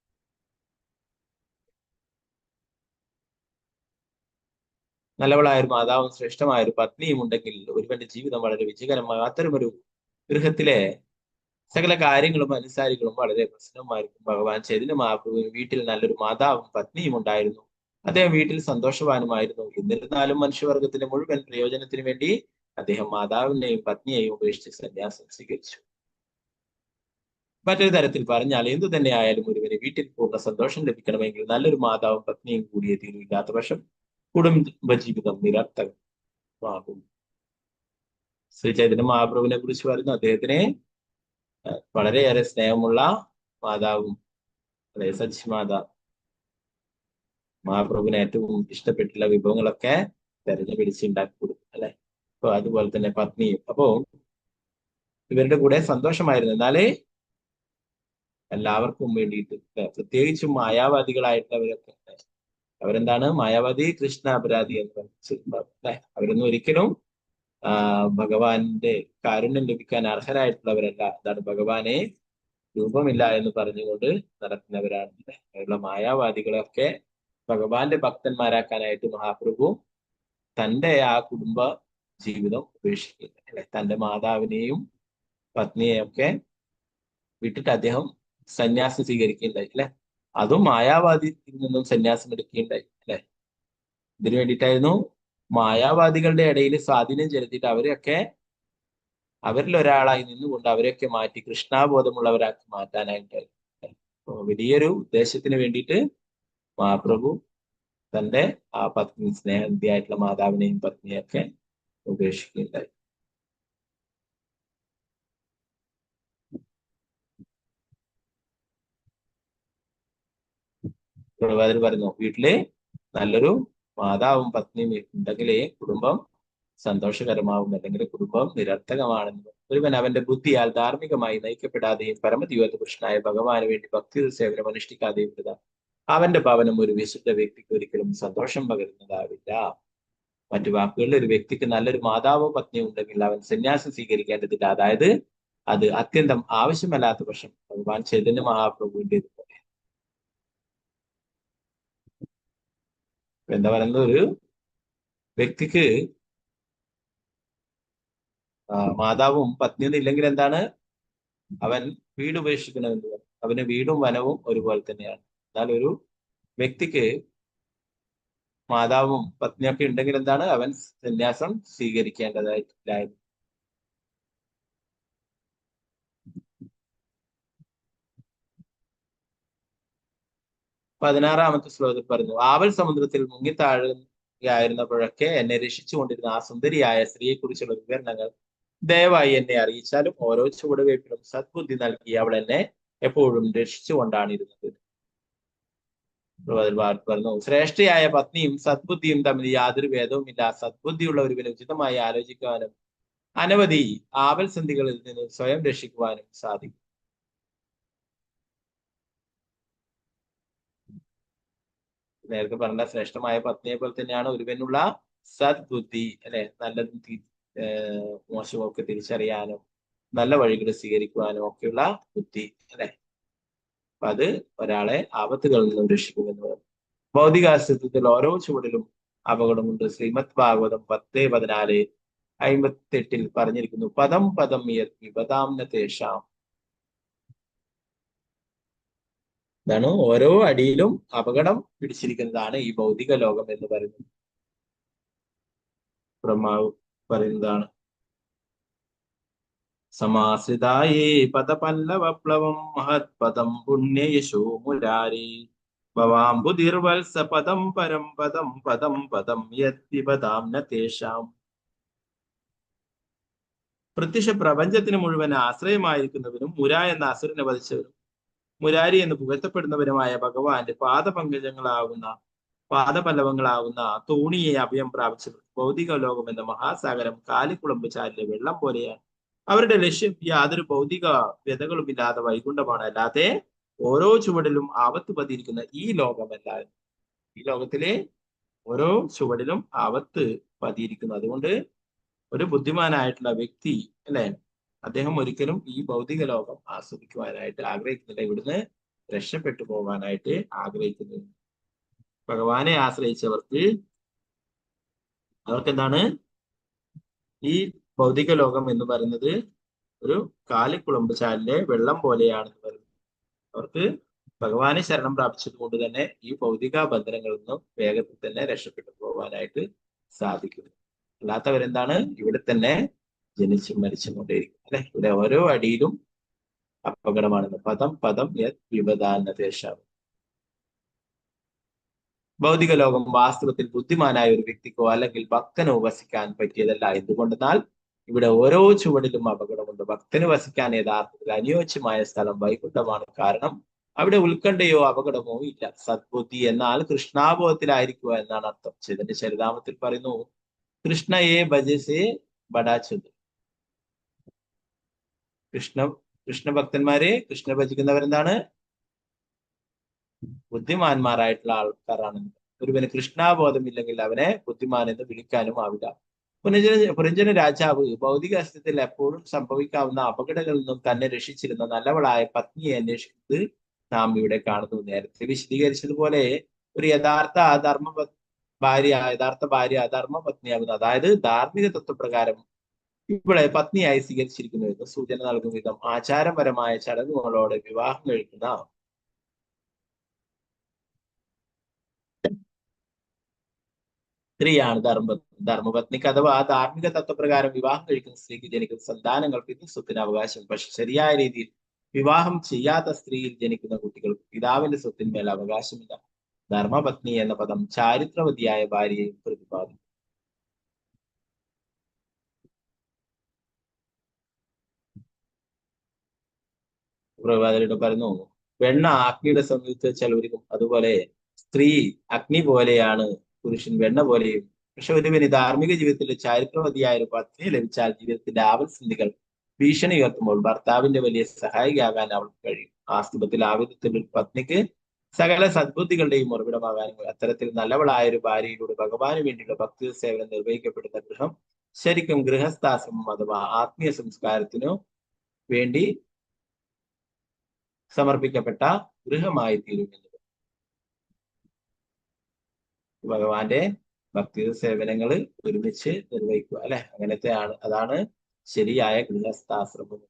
നല്ലവളായ ഒരു മാതാവും ശ്രേഷ്ഠമായ ഒരു പത്നിയും ഉണ്ടെങ്കിൽ ഒരുവന്റെ ജീവിതം വളരെ വിജയകരമായ അത്തരമൊരു ഗൃഹത്തിലെ സകല കാര്യങ്ങളും അനുസാരികളും വളരെ പ്രശ്നമായിരിക്കും. ഭഗവാൻ ചൈതന്യ മഹാപ്രഭുവിന് വീട്ടിൽ നല്ലൊരു മാതാവും പത്നിയും ഉണ്ടായിരുന്നു. അദ്ദേഹം വീട്ടിൽ സന്തോഷവാനുമായിരുന്നു. എന്നിരുന്നാലും മനുഷ്യവർഗത്തിന്റെ മുഴുവൻ പ്രയോജനത്തിന് വേണ്ടി അദ്ദേഹം മാതാവിനെയും പത്നിയെയും ഉപേക്ഷിച്ച് സന്യാസം സ്വീകരിച്ചു. മറ്റൊരു തരത്തിൽ പറഞ്ഞാൽ എന്തു തന്നെ ആയാലും ഒരുവന് വീട്ടിൽ പൂർണ്ണ സന്തോഷം ലഭിക്കണമെങ്കിൽ നല്ലൊരു മാതാവും പത്നിയും കൂടിയേ തീരൂ. ഇല്ലാത്ത പക്ഷം കുടുംബജീവിതം നിരർത്ഥകമാകും. ശ്രീ ചൈതന്യ മഹാപ്രഭുവിനെ കുറിച്ച് പറയുന്നു, അദ്ദേഹത്തിന് വളരെയേറെ സ്നേഹമുള്ള മാതാവും അതായത് സച്ചിമാത മഹാപ്രഭുവിന് ഏറ്റവും ഇഷ്ടപ്പെട്ടുള്ള വിഭവങ്ങളൊക്കെ തെരഞ്ഞു പിടിച്ച് ഉണ്ടാക്കി കൊടുക്കും അല്ലെ. അപ്പൊ അതുപോലെ തന്നെ പത്നിയും. അപ്പോ ഇവരുടെ കൂടെ സന്തോഷമായിരുന്നു. എന്നാലേ എല്ലാവർക്കും വേണ്ടിയിട്ട്, പ്രത്യേകിച്ചും മായാവാദികളായിട്ടുള്ളവരൊക്കെ അവരെന്താണ് മായാവാദി, കൃഷ്ണ അപരാധി എന്ന് പറഞ്ഞിട്ടുണ്ടാവും അല്ലെ. അവരൊന്നും ഒരിക്കലും ഭഗവാന്റെ കാരുണ്യം ലഭിക്കാൻ അർഹരായിട്ടുള്ളവരല്ല. എന്താണ് ഭഗവാനെ രൂപമില്ല എന്ന് പറഞ്ഞുകൊണ്ട് നടത്തുന്നവരാണ്. അങ്ങനെയുള്ള മായാവാദികളൊക്കെ ഭഗവാന്റെ ഭക്തന്മാരാക്കാനായിട്ട് മഹാപ്രഭു തന്റെ ആ കുടുംബ ജീവിതം ഉപേക്ഷിക്കില്ല, അല്ലെ? തന്റെ മാതാവിനെയും പത്നിയെയും ഒക്കെ വിട്ടിട്ട് അദ്ദേഹം സന്യാസം സ്വീകരിക്കുകയുണ്ടായി, അല്ലെ? അതും മായാവാദിയിൽ നിന്നും സന്യാസം എടുക്കുകയുണ്ടായി, അല്ലെ? ഇതിനു വേണ്ടിയിട്ടായിരുന്നു. മായാവാദികളുടെ ഇടയിൽ സ്വാധീനം ചെലുത്തിയിട്ട് അവരിൽ ഒരാളായി നിന്നുകൊണ്ട് അവരെയൊക്കെ മാറ്റി കൃഷ്ണാബോധമുള്ളവരാക്കി മാറ്റാനായിട്ടായിരുന്നു. വലിയൊരു ഉദ്ദേശത്തിന് വേണ്ടിയിട്ട് മഹാപ്രഭു തന്റെ ആ പത്നി, സ്നേഹനിധിയായിട്ടുള്ള മാതാവിനെയും പത്നിയൊക്കെ ഉപേക്ഷിക്കുകയുണ്ടായി. പ്രവാചകൻ പറഞ്ഞു, വീട്ടില് നല്ലൊരു മാതാവും പത്നിയും ഉണ്ടെങ്കിലേ കുടുംബം സന്തോഷകരമാവും, അല്ലെങ്കിൽ കുടുംബം നിരർത്ഥകമാണെന്ന്. ഒരുവൻ അവന്റെ ബുദ്ധിയാൽ ധാർമ്മികമായി നയിക്കപ്പെടാതെയും പരമദിവ്യപുരുഷനായ ഭഗവാന് വേണ്ടി ഭക്തി സേവനം അനുഷ്ഠിക്കാതെയും വിടുക, അവന്റെ ഭവനം ഒരു വിശുദ്ധ വ്യക്തിക്ക് ഒരിക്കലും സന്തോഷം പകരുന്നതാവില്ല. മറ്റു വാക്കുകളിൽ ഒരു വ്യക്തിക്ക് നല്ലൊരു മാതാവോ പത്നിയോ ഉണ്ടെങ്കിൽ അവൻ സന്യാസം സ്വീകരിക്കേണ്ടതില്ല. അതായത് അത് അത്യന്തം ആവശ്യമല്ലാത്ത പക്ഷം ഭഗവാൻ ചൈതന്യ മഹാപ്രഭുവിന്റെ പോലെ. എന്താ പറയുന്നത്, ഒരു വ്യക്തിക്ക് മാതാവും പത്നിയൊന്നും ഇല്ലെങ്കിൽ എന്താണ്, അവൻ വീട് ഉപേക്ഷിക്കണമെന്ന് പറയും. അവന് വീടും വനവും ഒരുപോലെ തന്നെയാണ്. എന്നാൽ ഒരു വ്യക്തിക്ക് മാതാവും പത്നിയൊക്കെ ഉണ്ടെങ്കിൽ എന്താണ്, അവൻ സന്യാസം സ്വീകരിക്കേണ്ടതായിട്ടില്ലായിരുന്നു. പതിനാറാമത്തെ ശ്ലോകത്തിൽ പറഞ്ഞു, ആവൽ സമുദ്രത്തിൽ മുങ്ങിത്താഴുകയായിരുന്നപ്പോഴൊക്കെ എന്നെ രക്ഷിച്ചുകൊണ്ടിരുന്ന ആ സുന്ദരിയായ സ്ത്രീയെ കുറിച്ചുള്ള വിവരണങ്ങൾ ദയവായി എന്നെ അറിയിച്ചാലും ഓരോ ചുവടുവയ്പിലും സദ്ബുദ്ധി നൽകി അവൾ എന്നെ എപ്പോഴും രക്ഷിച്ചുകൊണ്ടാണ് ഇരുന്നത്. പറഞ്ഞു, ശ്രേഷ്ഠയായ പത്നിയും സദ്ബുദ്ധിയും തമ്മിൽ യാതൊരു ഭേദവുമില്ല. സദ്ബുദ്ധിയുള്ള ഒരുവിനെ ഉചിതമായി ആലോചിക്കുവാനും അനവധി ആവൽ സന്ധികളിൽ നിന്ന് സ്വയം രക്ഷിക്കുവാനും സാധിക്കും. നേരത്തെ പറഞ്ഞ ശ്രേഷ്ഠമായ പത്നിയെ പോലെ തന്നെയാണ് ഒരുവനുള്ള സദ്ബുദ്ധി, അല്ലെ? നല്ലതും മോശവും ഒക്കെ തിരിച്ചറിയാനും നല്ല വഴികൾ സ്വീകരിക്കുവാനും ഒക്കെയുള്ള ബുദ്ധി, അല്ലെ? അപ്പൊ അത് ഒരാളെ ആപത്തുകളിൽ നിന്നും രക്ഷിക്കുമെന്ന് പറഞ്ഞു. ഭൗതികാസ്തിത്വത്തിൽ ഓരോ ചുവടിലും അപകടമുണ്ട്. ശ്രീമദ് ഭാഗവതം 10:14-58 പറഞ്ഞിരിക്കുന്നു, പദം പദം വിപദാംനതേഷാം. ഇതാണ് ഓരോ അടിയിലും അപകടം പിടിച്ചിരിക്കുന്നതാണ് ഈ ഭൗതിക ലോകം എന്ന് പറയുന്നത്. ബ്രഹ്മാവ് പറയുന്നതാണ്, സമാശ്രിതായേ പദപല്ലവപ്ലവം മഹത് പദം പുണ്യയശോ മുരാരി ഭവാംബുധിർവത്സ പദം പരം പദം പദം പദം യദ്വിപദാംനതേഷാം. പ്രത്യക്ഷ പ്രപഞ്ചത്തിന് മുഴുവൻ ആശ്രയമായിരിക്കുന്നവരും മുര എന്ന അസുരനെ വധിച്ചവരും മുരാരി എന്ന് പുകഴ്ത്തപ്പെടുന്നവരുമായ ഭഗവാന്റെ പാദപല്ലവങ്ങളാകുന്ന തോണിയെ അഭയം പ്രാപിച്ചവർ. ഭൗതിക ലോകം എന്ന മഹാസാഗരം കാലിക്കുളമ്പ് ചാലിലെ വെള്ളം പോലെയാണ്. അവരുടെ ലക്ഷ്യം യാതൊരു ഭൗതിക വ്യതകളുമില്ലാതെ വൈകുണ്ഠമാണ്. അല്ലാതെ ഓരോ ചുവടിലും ആപത്ത് പതിയിരിക്കുന്ന ഈ ലോകമല്ല. ഈ ലോകത്തിലെ ഓരോ ചുവടിലും ആപത്ത് പതിയിരിക്കുന്നു. അതുകൊണ്ട് ഒരു ബുദ്ധിമാനായിട്ടുള്ള വ്യക്തി, അല്ലെ, അദ്ദേഹം ഒരിക്കലും ഈ ഭൗതിക ലോകം ആസ്വദിക്കുവാനായിട്ട് ആഗ്രഹിക്കുന്നില്ല. ഇവിടുന്ന് രക്ഷപ്പെട്ടു പോകാനായിട്ട് ആഗ്രഹിക്കുന്നു. ഭഗവാനെ ആശ്രയിച്ചവർക്ക് എന്താണ്, ഈ ഭൗതിക ലോകം എന്ന് പറയുന്നത് ഒരു കാലിക്കുളമ്പ് ചാലിലെ വെള്ളം പോലെയാണെന്ന് പറയുന്നത്. അവർക്ക് ഭഗവാനെ ശരണം പ്രാപിച്ചത് കൊണ്ട് തന്നെ ഈ ഭൗതിക ബന്ധനങ്ങളിൽ നിന്നും വേഗത്തിൽ തന്നെ രക്ഷപ്പെട്ടു പോകാനായിട്ട് സാധിക്കുന്നു. അല്ലാത്തവരെന്താണ്, ഇവിടെ തന്നെ ജനിച്ചും മരിച്ചും കൊണ്ടേയിരിക്കും, അല്ലെ? ഇവിടെ ഓരോ അടിയിലും അപകടമാണെന്ന്. പദം പദം വിപദാനദേശം. ഭൗതിക ലോകം വാസ്തവത്തിൽ ബുദ്ധിമാനായ ഒരു വ്യക്തിക്കോ അല്ലെങ്കിൽ ഭക്തനോ വസിക്കാൻ പറ്റിയതല്ല. എന്തുകൊണ്ടെന്നാൽ ഇവിടെ ഓരോ ചുവടിലും അപകടമുണ്ട്. ഭക്തന് വസിക്കാൻ യഥാർത്ഥത്തിൽ അനുയോജ്യമായ സ്ഥലം വൈകുണ്ഠമാണ്. കാരണം അവിടെ ഉത്കണ്ഠയോ അപകടമോ ഇല്ല. സദ്ബുദ്ധി എന്നാൽ കൃഷ്ണാബോധത്തിലായിരിക്കുക എന്നാണ് അർത്ഥം. ചൈതന്യ ചരിതാമത്തിൽ പറയുന്നു, കൃഷ്ണയെ ഭജസേ ബഡാച്ചുണ്ട്. കൃഷ്ണഭക്തന്മാരെ, കൃഷ്ണ ഭജിക്കുന്നവരെന്താണ്, ബുദ്ധിമാന്മാരായിട്ടുള്ള ആൾക്കാരാണ്. ഒരുവന് കൃഷ്ണാബോധം ഇല്ലെങ്കിൽ അവനെ ബുദ്ധിമാൻ എന്ന് വിളിക്കാനും ആവില്ല. പുരഞ്ജന രാജാവ് ഭൗതിക അസ്തിത്വത്തിൽ എപ്പോഴും സംഭവിക്കാവുന്ന അപകടങ്ങളിൽ നിന്നും തന്നെ രക്ഷിച്ചിരുന്ന നല്ലവളായ പത്നിയെ അന്വേഷിക്കുന്നത് നാം ഇവിടെ കാണുന്നു. നേരത്തെ വിശദീകരിച്ചതുപോലെ ഒരു യഥാർത്ഥ ഭാര്യ ധർമ്മ പത്നിയാകുന്നു. അതായത് ധാർമ്മിക തത്വപ്രകാരം ഇവിടെ പത്നിയായി സ്വീകരിച്ചിരിക്കുന്നു എന്ന് സൂചന നൽകുന്ന വിധം ആചാരപരമായ ചടങ്ങുകളോടെ വിവാഹം കഴിക്കുന്ന സ്ത്രീയാണ് ധർമ്മപത്നിക്ക് അഥവാ ധാർമ്മിക തത്വപ്രകാരം വിവാഹം കഴിക്കുന്ന സ്ത്രീക്ക് ജനിക്കുന്ന സന്താനങ്ങൾക്ക് പിതൃസ്വത്തിന് അവകാശം. പക്ഷെ ശരിയായ രീതിയിൽ വിവാഹം ചെയ്യാത്ത സ്ത്രീയിൽ ജനിക്കുന്ന കുട്ടികൾക്ക് പിതാവിന്റെ സ്വത്തിന്മേൽ അവകാശമില്ല. ധർമ്മപത്നി എന്ന പദം ചാരിത്രവതിയായ ഭാര്യയെയും പ്രതിപാദിക്കും. പ്രവാചകൻ പറയുന്നു, വെണ്ണ അഗ്നിയുടെ സംയുക്ത ചെലവരിക്കും, അതുപോലെ സ്ത്രീ അഗ്നി പോലെയാണ്, പുരുഷൻ വെണ്ണ പോലെയും. പക്ഷെ ഒരുവന് ധാർമ്മിക ജീവിതത്തിൽ ചാരിത്രവതിയായ ഒരു പത്നിയെ ലഭിച്ചാൽ ജീവിതത്തിന്റെ ആപൽസന്ധികൾ ഭീഷണി ഉയർത്തുമ്പോൾ ഭർത്താവിന്റെ വലിയ സഹായിയാകാൻ അവൾക്ക് കഴിയും. ആസ്തിപത്തിൽ ആവിധത്തിൽ ഒരു പത്നിക്ക് സകല സദ്ബുദ്ധികളുടെയും ഉറവിടമാകാനും അത്തരത്തിൽ നല്ലവളായ ഒരു ഭാര്യയിലൂടെ ഭഗവാന് വേണ്ടിയുള്ള ഭക്തി സേവനം നിർവഹിക്കപ്പെടുന്ന ഗൃഹം ശരിക്കും ഗൃഹസ്ഥാശ്രമം അഥവാ ആത്മീയ സംസ്കാരത്തിനു വേണ്ടി സമർപ്പിക്കപ്പെട്ട ഗൃഹമായി തീരുമെന്നത്. ഭഗവാന്റെ ഭക്തി സേവനങ്ങൾ ഒരുമിച്ച് നിർവഹിക്കുക, അല്ലെ? അതാണ് ശരിയായ ഗൃഹസ്ഥാശ്രമം.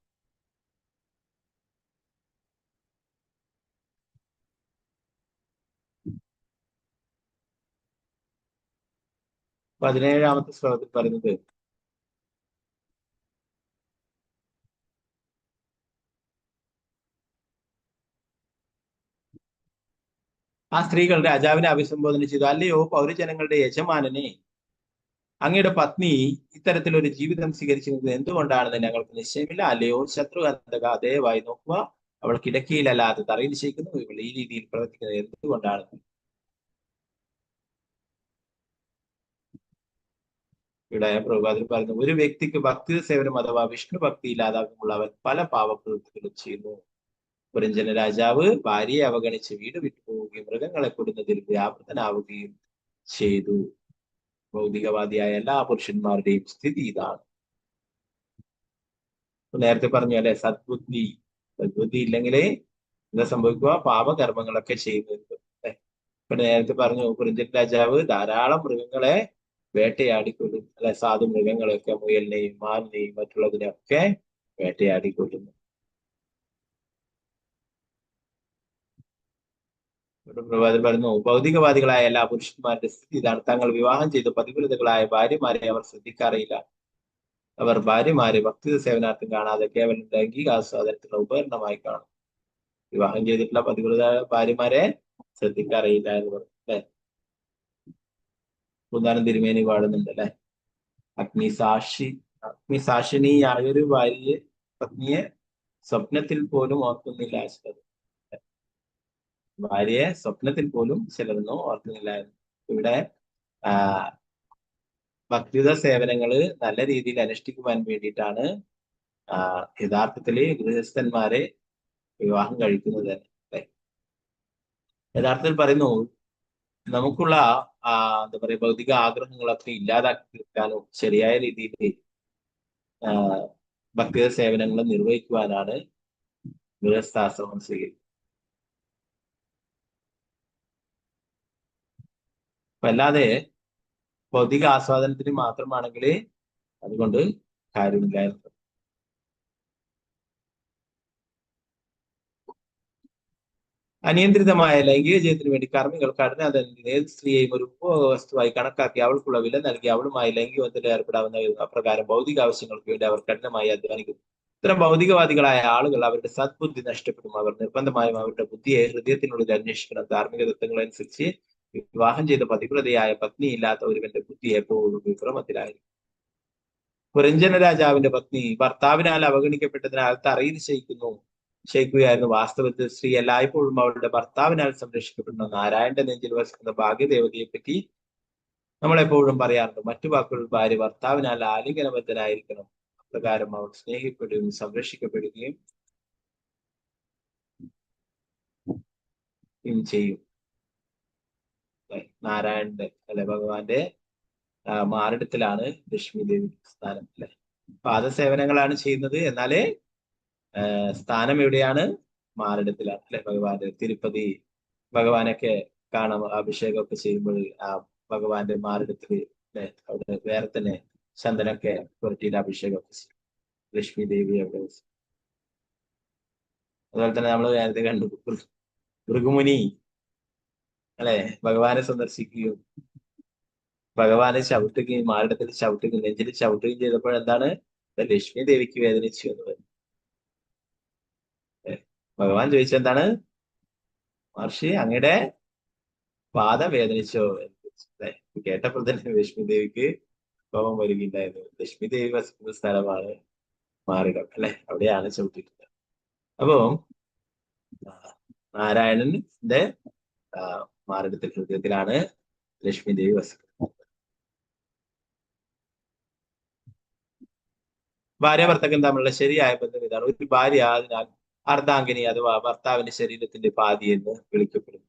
പതിനേഴാമത്തെ ശ്ലോകത്തിൽ പറയുന്നത്, ആ സ്ത്രീകൾ രാജാവിനെ അഭിസംബോധന ചെയ്തു, അല്ലയോ പൗരജനങ്ങളുടെ യജമാനനെ, അങ്ങയുടെ പത്നി ഇത്തരത്തിലൊരു ജീവിതം സ്വീകരിച്ചിരുന്നത് എന്തുകൊണ്ടാണെന്ന് ഞങ്ങൾക്ക് നിശ്ചയമില്ല. അല്ലയോ ശത്രുഹന്തക, ദയവായി നോക്കുക, അവൾ കിടക്കയിലല്ലാതെ തറയിൽ ശയിക്കുന്നു. ഇവൾ ഈ രീതിയിൽ പ്രവർത്തിക്കുന്നത് എന്തുകൊണ്ടാണ്? ഇവിടെ പ്രഭുപാദർ പറയുന്നു, ഒരു വ്യക്തിക്ക് ഭക്തി സേവനം അഥവാ വിഷ്ണു ഭക്തി ഇല്ലാതാകുമ്പോൾ അവൻ പല പാവപ്രവൃത്തികളും ചെയ്യുന്നു. പുരഞ്ജന രാജാവ് ഭാര്യയെ അവഗണിച്ച് വീട് വിട്ടുപോവുകയും മൃഗങ്ങളെ കൊടുന്നതിൽ വ്യാപൃതനാവുകയും ചെയ്തു. ഭൗതികവാദിയായ എല്ലാ പുരുഷന്മാരുടെയും സ്ഥിതി ഇതാണ്. നേരത്തെ പറഞ്ഞു അല്ലെ, സദ്ബുദ്ധി ഇല്ലെങ്കിൽ എന്താ സംഭവിക്കുക? പാപകർമ്മങ്ങളൊക്കെ ചെയ്യുന്നത്. ഇപ്പൊ നേരത്തെ പറഞ്ഞു, പുരഞ്ജന രാജാവ് ധാരാളം മൃഗങ്ങളെ വേട്ടയാടിക്കൊല്ലുന്നു, അല്ലെ? സാധു മൃഗങ്ങളെയൊക്കെ, മുയലിനെയും മാനിനെയും മറ്റുള്ളതിനെയൊക്കെ വേട്ടയാടിക്കൊല്ലുന്നു. പ്രവാചകൻ പറഞ്ഞു, ഭൗതികവാദികളായ എല്ലാ പുരുഷന്മാരുടെ സ്ഥിതി ഇതാണ്. തങ്ങൾ വിവാഹം ചെയ്ത പതിവ്രതകളായ ഭാര്യമാരെ അവർ ശ്രദ്ധിക്കാറില്ല. അവർ ഭാര്യമാരെ ഭക്തി സേവനാർത്ഥം കാണാതെ കേവലം ലൈംഗിക ആസ്വാദനത്തിനുള്ള ഉപകരണമായി കാണും. വിവാഹം ചെയ്തിട്ടുള്ള പതിവ്രത ഭാര്യമാരെ ശ്രദ്ധിക്കാറില്ല എന്ന് പറഞ്ഞു, അല്ലെ? ഉദാഹരണം തിരുമേനി പാടുന്നുണ്ട്, അല്ലെ? അഗ്നിസാക്ഷിണിയായൊരു പത്നിയെ സ്വപ്നത്തിൽ പോലും ഓർക്കുന്നില്ല ചിലർ. ഭാര്യയെ സ്വപ്നത്തിൽ പോലും ചിലരൊന്നും ഓർക്കുന്നില്ലായിരുന്നു. ഇവിടെ ഭക്തിയുത സേവനങ്ങള് നല്ല രീതിയിൽ അനുഷ്ഠിക്കുവാൻ വേണ്ടിയിട്ടാണ് യഥാർത്ഥത്തില് ഗൃഹസ്ഥന്മാരെ വിവാഹം കഴിക്കുന്നത് തന്നെ, അല്ലെ? യഥാർത്ഥത്തിൽ പറയുന്നു, നമുക്കുള്ള എന്താ പറയുക, ഭൗതിക ആഗ്രഹങ്ങളൊക്കെ ഇല്ലാതാക്കി തീർക്കാനും ശരിയായ രീതിയിൽ ഭക്തിയുത സേവനങ്ങൾ നിർവഹിക്കുവാനാണ് ഗൃഹസ്ഥാശ്രമം സ്വീകരിക്കുന്നത്. അല്ലാതെ ഭൗതിക ആസ്വാദനത്തിന് മാത്രമാണെങ്കിൽ അതുകൊണ്ട് കാര്യമില്ലായിരുന്നു. അനിയന്ത്രിതമായ ലൈംഗിക ജീവിതത്തിന് വേണ്ടി കർമ്മികൾ കഠിനാധ്വാനിക്കുന്ന ഏത് സ്ത്രീയെയും ഒരു ഉപവസ്തുവായി കണക്കാക്കി അവൾക്കുള്ള വില നൽകി അവളുമായി ലൈംഗിക ബന്ധത്തിൽ ഏർപ്പെടാവുന്ന അപ്രകാരം ഭൗതിക ആവശ്യങ്ങൾക്ക് വേണ്ടി അവർ കഠിനമായി അധ്വാനിക്കുന്നു. ഇത്തരം ഭൗതികവാദികളായ ആളുകൾ അവരുടെ സദ്ബുദ്ധി നഷ്ടപ്പെടും. അവർ നിർബന്ധമായും അവരുടെ ബുദ്ധിയെ ഹൃദയത്തിനുള്ളിൽ അന്വേഷിക്കണം. ധാർമ്മിക തത്വങ്ങളനുസരിച്ച് വിവാഹം ചെയ്ത പതിവ്രതയായ പത്നി ഇല്ലാത്ത ഒരുവന്റെ ബുദ്ധി എപ്പോഴും വിക്രമത്തിലായിരിക്കും. പുരഞ്ജന രാജാവിന്റെ പത്നി ഭർത്താവിനാൽ അവഗണിക്കപ്പെട്ടതിനാൽ തറയിൽ ശയിക്കുകയായിരുന്നു. വാസ്തവത്തിൽ സ്ത്രീ എല്ലായ്പ്പോഴും അവളുടെ ഭർത്താവിനാൽ സംരക്ഷിക്കപ്പെടുന്ന നാരായണന്റെ നെഞ്ചിൽ വസിക്കുന്ന ഭാഗ്യദേവതയെ പറ്റി നമ്മളെപ്പോഴും പറയാറുണ്ട്. മറ്റു വാക്കുകൾ ഭാര്യ ഭർത്താവിനാൽ ആലിംഗനബദ്ധനായിരിക്കണം. അപ്രകാരം അവൾ സ്നേഹിക്കപ്പെടുകയും സംരക്ഷിക്കപ്പെടുകയും ചെയ്യും. നാരായണന്റെ, അല്ലെ, ഭഗവാന്റെ മാറിടത്തിലാണ് ലക്ഷ്മി ദേവി സ്ഥാനം അല്ലെ. പാദസേവനങ്ങളാണ് ചെയ്യുന്നത്, എന്നാലേ സ്ഥാനം എവിടെയാണ്? മാറിടത്തിലാണ് അല്ലെ. ഭഗവാന്റെ തിരുപ്പതി ഭഗവാനൊക്കെ കാണാം, അഭിഷേകമൊക്കെ ചെയ്യുമ്പോൾ ആ ഭഗവാന്റെ മാറിടത്തില് അല്ലെ, അവിടെ വേറെ തന്നെ ചന്ദനൊക്കെ പുരട്ടിയിട്ട് അഭിഷേകമൊക്കെ ചെയ്യും ലക്ഷ്മി ദേവി അവിടെ. അതുപോലെ തന്നെ നമ്മൾ നേരത്തെ കണ്ടു ഭൃഗുമുനി അല്ലെ ഭഗവാനെ സന്ദർശിക്കുകയും ഭഗവാനെ ചവിട്ടുകയും മാറിടത്തിൽ ചവിട്ടുകയും നെഞ്ചിൽ ചവിട്ടുകയും ചെയ്തപ്പോൾ എന്താണ്? ലക്ഷ്മി ദേവിക്ക് വേദനിച്ചു എന്ന് പറഞ്ഞു. ഭഗവാൻ ചോദിച്ചെന്താണ്? മഹർഷി അങ്ങയുടെ പാദം വേദനിച്ചോ എന്ന് കേട്ടപ്പോൾ തന്നെ ലക്ഷ്മി ദേവിക്ക് കോപം വരികയുണ്ടായിരുന്നു. ലക്ഷ്മി ദേവി വസിക്കുന്ന സ്ഥലമാണ് മാറിടം അല്ലെ, അവിടെയാണ് ചവിട്ടിയിട്ടുള്ളത്. അപ്പോ നാരായണന്റെ മാറിടത്തിൽ ഹൃദയത്തിലാണ് ലക്ഷ്മി ദേവി വസിക്കുന്നത്. ഭാര്യ ഭർത്തകൻ തമ്മിലുള്ള ശരിയായ ബന്ധം ഇതാണ്. ഒരു ഭാര്യ അതിനാൽ അർദ്ധാംഗിനി അഥവാ ഭർത്താവിന്റെ ശരീരത്തിന്റെ പാതി എന്ന് വിളിക്കപ്പെടുന്നു.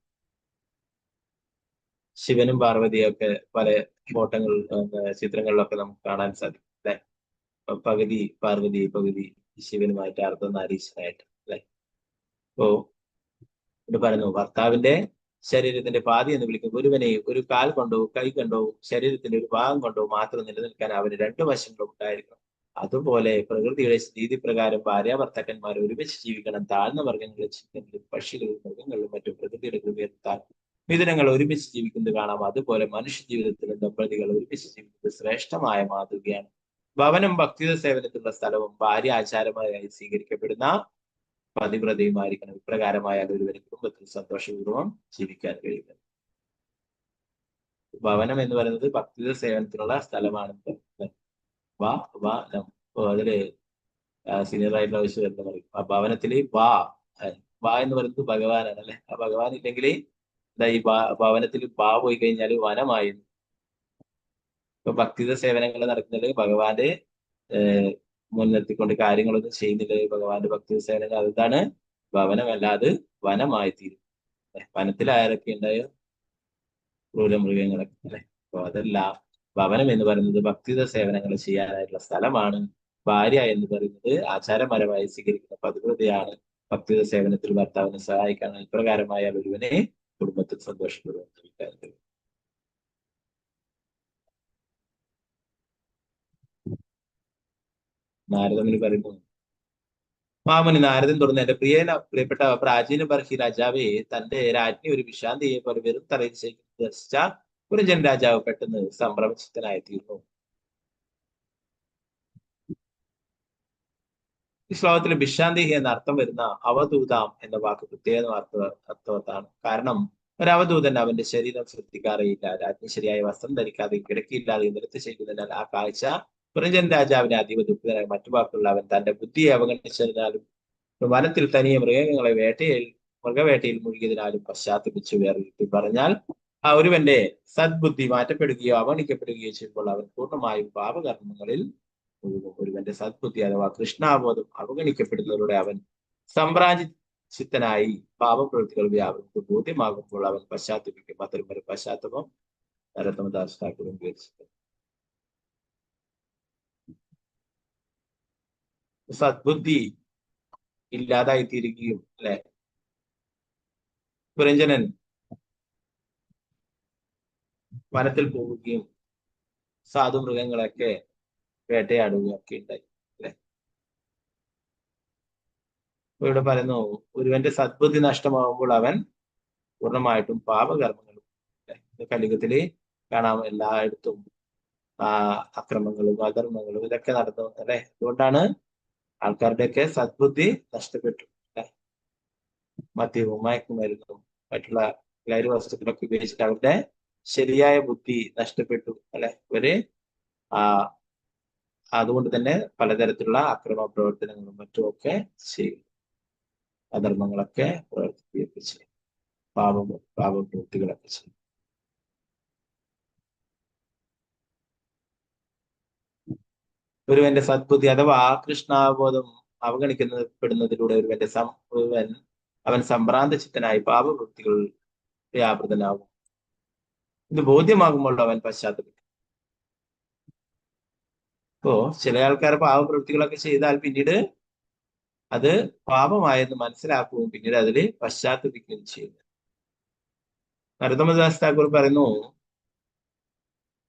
ശിവനും പാർവതിയും ഒക്കെ പല ഫോട്ടോകൾ ചിത്രങ്ങളിലൊക്കെ നമുക്ക് കാണാൻ സാധിക്കും അല്ലെ. പകുതി പാർവതി പകുതി ശിവനുമായിട്ട് അർദ്ധനാരീശ്വരായിട്ട് അല്ലെ. അപ്പോ ഇവിടെ പറയുന്നു ഭർത്താവിന്റെ ശരീരത്തിന്റെ പാതി എന്ന് വിളിക്കും. ഒരുവനെ ഒരു കാൽ കൊണ്ടോ കൈ കൊണ്ടോ ശരീരത്തിന്റെ ഒരു ഭാഗം കൊണ്ടോ മാത്രം നിലനിൽക്കാൻ അവന് രണ്ടു വശങ്ങളും ഉണ്ടായിരിക്കണം. അതുപോലെ പ്രകൃതിയുടെ രീതി പ്രകാരം ഭാര്യ ഭർത്താക്കന്മാർ ഒരുമിച്ച് ജീവിക്കണം. താഴ്ന്ന വർഗ്ഗങ്ങളിൽ ചിന്തകളിലും പക്ഷികളും മൃഗങ്ങളിലും മറ്റും പ്രകൃതിയുടെ കൃപയെത്താൻ മിഥുനങ്ങൾ ഒരുമിച്ച് ജീവിക്കുന്നത് കാണാം. അതുപോലെ മനുഷ്യ ജീവിതത്തിലും ദമ്പതികൾ ഒരുമിച്ച് ജീവിക്കുന്നത് ശ്രേഷ്ഠമായ മാതൃകയാണ്. ഭവനം ഭക്തിത സേവനത്തിലുള്ള സ്ഥലവും ഭാര്യ ആചാരമായി സ്വീകരിക്കപ്പെടുന്ന പതിവ്രതയുമായിരിക്കണം. ഇപ്രകാരമായാൽ ഒരുവന് കുടുംബത്തിൽ സന്തോഷപൂർവ്വം ജീവിക്കാൻ കഴിയുന്നത്. ഭവനം എന്ന് പറയുന്നത് ഭക്തിത സേവനത്തിനുള്ള സ്ഥലമാണ്. അതില് സീനിയർ ആയിട്ടുള്ള ആവശ്യം എന്താ പറയും, ആ ഭവനത്തില് വാ എന്ന് പറയുന്നത് ഭഗവാനാണ് അല്ലെ. ആ ഭഗവാൻ ഇല്ലെങ്കിൽ എന്താ ഈ ഭവനത്തിൽ പോയി കഴിഞ്ഞാൽ വനമായി. ഇപ്പൊ ഭക്തിത സേവനങ്ങൾ നടക്കുന്നത് ഭഗവാന്റെ മുൻനിർത്തിക്കൊണ്ട് കാര്യങ്ങളൊന്നും ചെയ്യുന്നില്ല. ഭഗവാന്റെ ഭക്തിത സേവനങ്ങൾ അതാണ് ഭവനമല്ലാതെ വനമായി തീരും. വനത്തിൽ ആരൊക്കെ ഉണ്ടായോ? ക്രൂരമൃഗങ്ങളൊക്കെ അല്ലെ. അപ്പൊ അതല്ല, ഭവനം എന്ന് പറയുന്നത് ഭക്തിത സേവനങ്ങൾ ചെയ്യാനായിട്ടുള്ള സ്ഥലമാണ്. ഭാര്യ എന്ന് പറയുന്നത് ആചാരപരമായി സ്വീകരിക്കുന്ന പതിവ്രതയാണ്. ഭക്തിത സേവനത്തിൽ ഭർത്താവിനെ സഹായിക്കണം. ഇപ്രകാരമായാൽ ഒരുവനെ കുടുംബത്തിൽ സന്തോഷപൂർവ്വം ജീവിക്കാൻ കഴിയും. നാരദമുനി പറയുന്നു, മാമുനി നാരദൻ തുടർന്ന് എന്റെ പ്രിയപ്പെട്ട പ്രാചീന ബർഹി രാജാവെ, തന്റെ രാജ്ഞി ഒരു വിശാന്തിയെ പോലെ വെറും തലയിൽ ദർശിച്ച പുരഞ്ജൻ രാജാവ് പെട്ടെന്ന് സംഭ്രമചിത്തനായി തീർന്നു. ഈ ശ്ലോകത്തിൽ വിശാന്തി എന്ന അർത്ഥം വരുന്ന അവധൂതാം എന്ന വാക്ക് പ്രത്യേക അർത്ഥവത്താണ്. കാരണം ഒരു അവധൂതൻ അവന്റെ ശരീരം ശ്രദ്ധിക്കാറേയില്ല. രാജ്ഞി ശരിയായ വസ്ത്രം ധരിക്കാതെ കിടക്കിയില്ലാതെ നൃത്തം ചെയ്യുന്നതിനാൽ ആ കാഴ്ച പുരഞ്ജൻ രാജാവിനെ അതീവ ദുഃഖിതനായി. മറ്റു വാക്കുകളിൽ അവൻ തന്റെ ബുദ്ധിയെ അവഗണിച്ചതിനാലും വനത്തിൽ തനിയെ മൃഗവേട്ടയിൽ മുഴുകിയതിനാലും പശ്ചാത്തപിച്ചു. വേറെ പറഞ്ഞാൽ ഒരുവന്റെ സദ്ബുദ്ധി മാറ്റപ്പെടുകയോ അവഗണിക്കപ്പെടുകയോ ചെയ്യുമ്പോൾ അവൻ പൂർണ്ണമായും പാപകർമ്മങ്ങളിൽ മുഴുകും. ഒരുവന്റെ സദ്ബുദ്ധി അഥവാ കൃഷ്ണാബോധം അവഗണിക്കപ്പെടുന്നതിലൂടെ അവൻ സംഭ്രാന്തിതനായി പാപപ്രവൃത്തികൾ വ്യാപനത്തിൽ ബോധ്യമാകുമ്പോൾ അവൻ പശ്ചാത്തപിക്കും. അത്തരം ഒരു പശ്ചാത്തലം നരോത്തമദാസ് ഠാക്കൂർ വിവരിച്ചിട്ടുണ്ട്. സദ്ബുദ്ധി ഇല്ലാതായി തീരുകയും അല്ലെ. പുരഞ്ജനൻ വനത്തിൽ പോവുകയും സാധു മൃഗങ്ങളൊക്കെ വേട്ടയാടുകയും ഒക്കെ ഉണ്ടായി അല്ലെ. ഇവിടെ പറയുന്നു ഒരുവന്റെ സദ്ബുദ്ധി നഷ്ടമാകുമ്പോൾ അവൻ പൂർണ്ണമായിട്ടും പാപകർമ്മങ്ങളും കലിയുഗത്തില് കാണാം. എല്ലായിടത്തും അക്രമങ്ങളും അധർമ്മങ്ങളും ഇതൊക്കെ നടന്നു അല്ലെ. അതുകൊണ്ടാണ് ആൾക്കാരുടെയൊക്കെ സദ്ബുദ്ധി നഷ്ടപ്പെട്ടു അല്ലെ. മദ്യവും മയക്കുമരുന്നും മറ്റുള്ള ലഹരി വസ്തുക്കളൊക്കെ ഉപയോഗിച്ചിട്ട് അവരുടെ ശരിയായ ബുദ്ധി നഷ്ടപ്പെട്ടു അല്ലെ. അതുകൊണ്ട് തന്നെ പലതരത്തിലുള്ള അക്രമ പ്രവർത്തനങ്ങളും മറ്റുമൊക്കെ ചെയ്യും. അധർമ്മങ്ങളൊക്കെ പ്രവർത്തിക്കുകയൊക്കെ ചെയ്യും. പാപപ്രവൃത്തികളൊക്കെ ചെയ്യും. ഒരുവന്റെ സദ്ബുദ്ധി അഥവാ കൃഷ്ണാബോധം അവഗണിക്കപ്പെടുന്നതിലൂടെ അവൻ സംഭ്രാന്തചിത്തനായി പാപവൃത്തികൾ വ്യാപൃതനാകും. ഇത് ബോധ്യമാകുമ്പോൾ അവൻ പശ്ചാത്തപിക്കും. ഇപ്പോ ചില ആൾക്കാർ പാപപ്രവൃത്തികളൊക്കെ ചെയ്താൽ പിന്നീട് അത് പാപമായെന്ന് മനസ്സിലാക്കുകയും പിന്നീട് അതിൽ പശ്ചാത്തപിക്കുകയും ചെയ്യുന്നു. നരോത്തമദാസ് താക്കൂർ പറയുന്നു,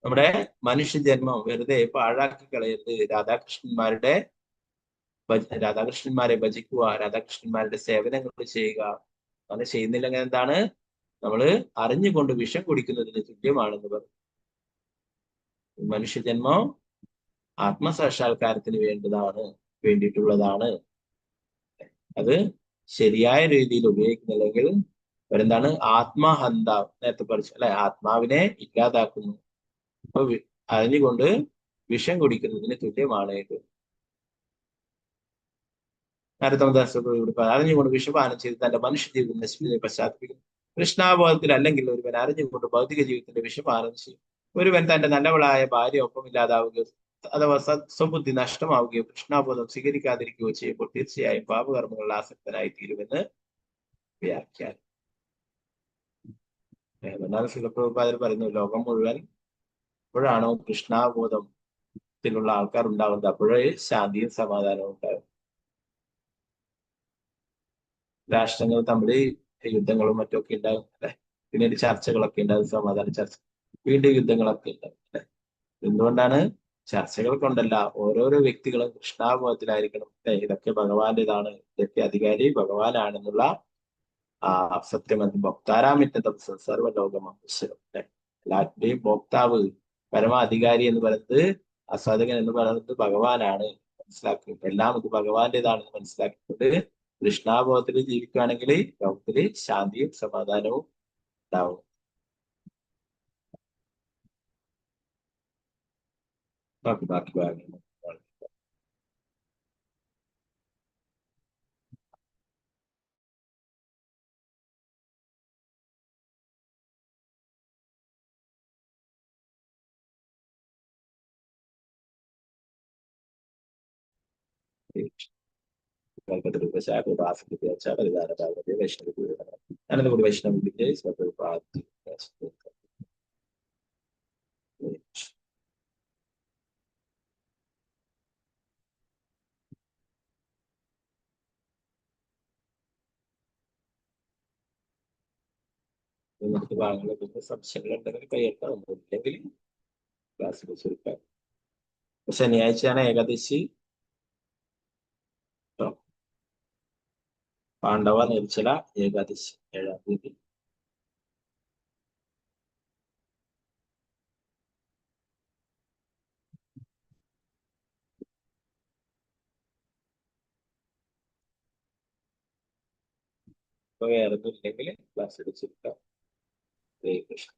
നമ്മുടെ മനുഷ്യജന്മം വെറുതെ പാഴാക്കി കളയരുത്. രാധാകൃഷ്ണന്മാരെ ഭജിക്കുക, രാധാകൃഷ്ണന്മാരുടെ സേവനങ്ങൾ ചെയ്യുക. അങ്ങനെ ചെയ്യുന്നില്ലെങ്കിൽ എന്താണ്, നമ്മള് അറിഞ്ഞുകൊണ്ട് വിഷം കുടിക്കുന്നതിന് തുല്യമാണെന്ന് പറഞ്ഞു. മനുഷ്യജന്മം ആത്മസാക്ഷാത്കാരത്തിന് വേണ്ടിയിട്ടുള്ളതാണ്. അത് ശരിയായ രീതിയിൽ ഉപയോഗിക്കുന്നില്ലെങ്കിൽ അവരെന്താണ്, ആത്മഹന്ത, നേരത്തെ പഠിച്ചു അല്ലെ, ആത്മാവിനെ ഇല്ലാതാക്കുന്നു. അപ്പൊ അറിഞ്ഞുകൊണ്ട് വിഷം കുടിക്കുന്നതിന് തുല്യമാണ് ഇത്. നരോത്തമദാസ് അറിഞ്ഞുകൊണ്ട് വിഷപാനം ചെയ്ത് തന്റെ മനുഷ്യ ജീവിതം നശിപ്പിച്ചതിനെ പശ്ചാത്തപിക്കുന്നു. കൃഷ്ണാബോധത്തിൽ അല്ലെങ്കിൽ ഒരുവൻ അറിഞ്ഞുകൊണ്ട് ഭൗതിക ജീവിതത്തിന്റെ വിഷപാനം ചെയ്യും. ഒരുവൻ തന്റെ നല്ലവളായ ഭാര്യ ഒപ്പമില്ലാതാവുകയോ അഥവാ സ്വബുദ്ധി നഷ്ടമാവുകയോ കൃഷ്ണാബോധം സ്വീകരിക്കാതിരിക്കുകയോ ചെയ്യുമ്പോൾ തീർച്ചയായും പാപകർമ്മങ്ങളിൽ ആസക്തനായി തീരുമെന്ന് വ്യാഖ്യാനം. ശിലപ്രഭുപാദർ പറയുന്നു, ലോകം മുഴുവൻ എപ്പോഴാണോ കൃഷ്ണാബോധത്തിലുള്ള ആൾക്കാർ ഉണ്ടാവുന്നത് അപ്പോഴേ ശാന്തിയും സമാധാനവും ഉണ്ടാകും. രാഷ്ട്രങ്ങൾ തമ്മിൽ യുദ്ധങ്ങളും മറ്റൊക്കെ ഉണ്ടാകും അല്ലെ, പിന്നീട് ചർച്ചകളൊക്കെ ഉണ്ടാകും, സമാധാന ചർച്ച, വീണ്ടും യുദ്ധങ്ങളൊക്കെ ഉണ്ടാകും അല്ലെ. എന്തുകൊണ്ടാണ്? ചർച്ചകൾ കൊണ്ടല്ല, ഓരോരോ വ്യക്തികളും കൃഷ്ണാബോധത്തിലായിരിക്കണം അല്ലെ. ഇതൊക്കെ ഭഗവാന്റേതാണ്, ഇതൊക്കെ അധികാരി ഭഗവാനാണെന്നുള്ള ആ സത്യമത് ഭോക്താരാമിറ്റം സർവ്വലോകം അശ്വരം അല്ലെ. എല്ലാത്തിന്റെയും ഭോക്താവ് പരമാധികാരി എന്ന് പറയുന്നത്, ആസ്വാദകൻ എന്ന് പറയുന്നത് ഭഗവാനാണ് മനസ്സിലാക്കി, എല്ലാം ഇത് ഭഗവാന്റേതാണെന്ന് മനസ്സിലാക്കിക്കൊണ്ട് കൃഷ്ണാബോധത്തിൽ ജീവിക്കുകയാണെങ്കിൽ ലോകത്തില് ശാന്തിയും സമാധാനവും ഉണ്ടാവും. ബാക്കി ഭാഗങ്ങൾ ആനന്ദകൂടി വൈഷ്ണവിന്റെ മറ്റു ഭാഗങ്ങളെ സംശയങ്ങളുണ്ടെങ്കിൽ കൈയെടുക്കാം, ഇല്ലെങ്കിൽ ക്ലാസ്സിൽ ചുരുക്കാം. ശനിയാഴ്ചയാണ് ഏകാദശി. പാണ്ഡവ നിർജ്ജല ഏകാദശി 7-ാം തീയതി. വേറെ ഒന്നും ഇല്ലെങ്കിൽ ക്ലാസ് എടുത്തിരിക്കാം. ഹരേ കൃഷ്ണ.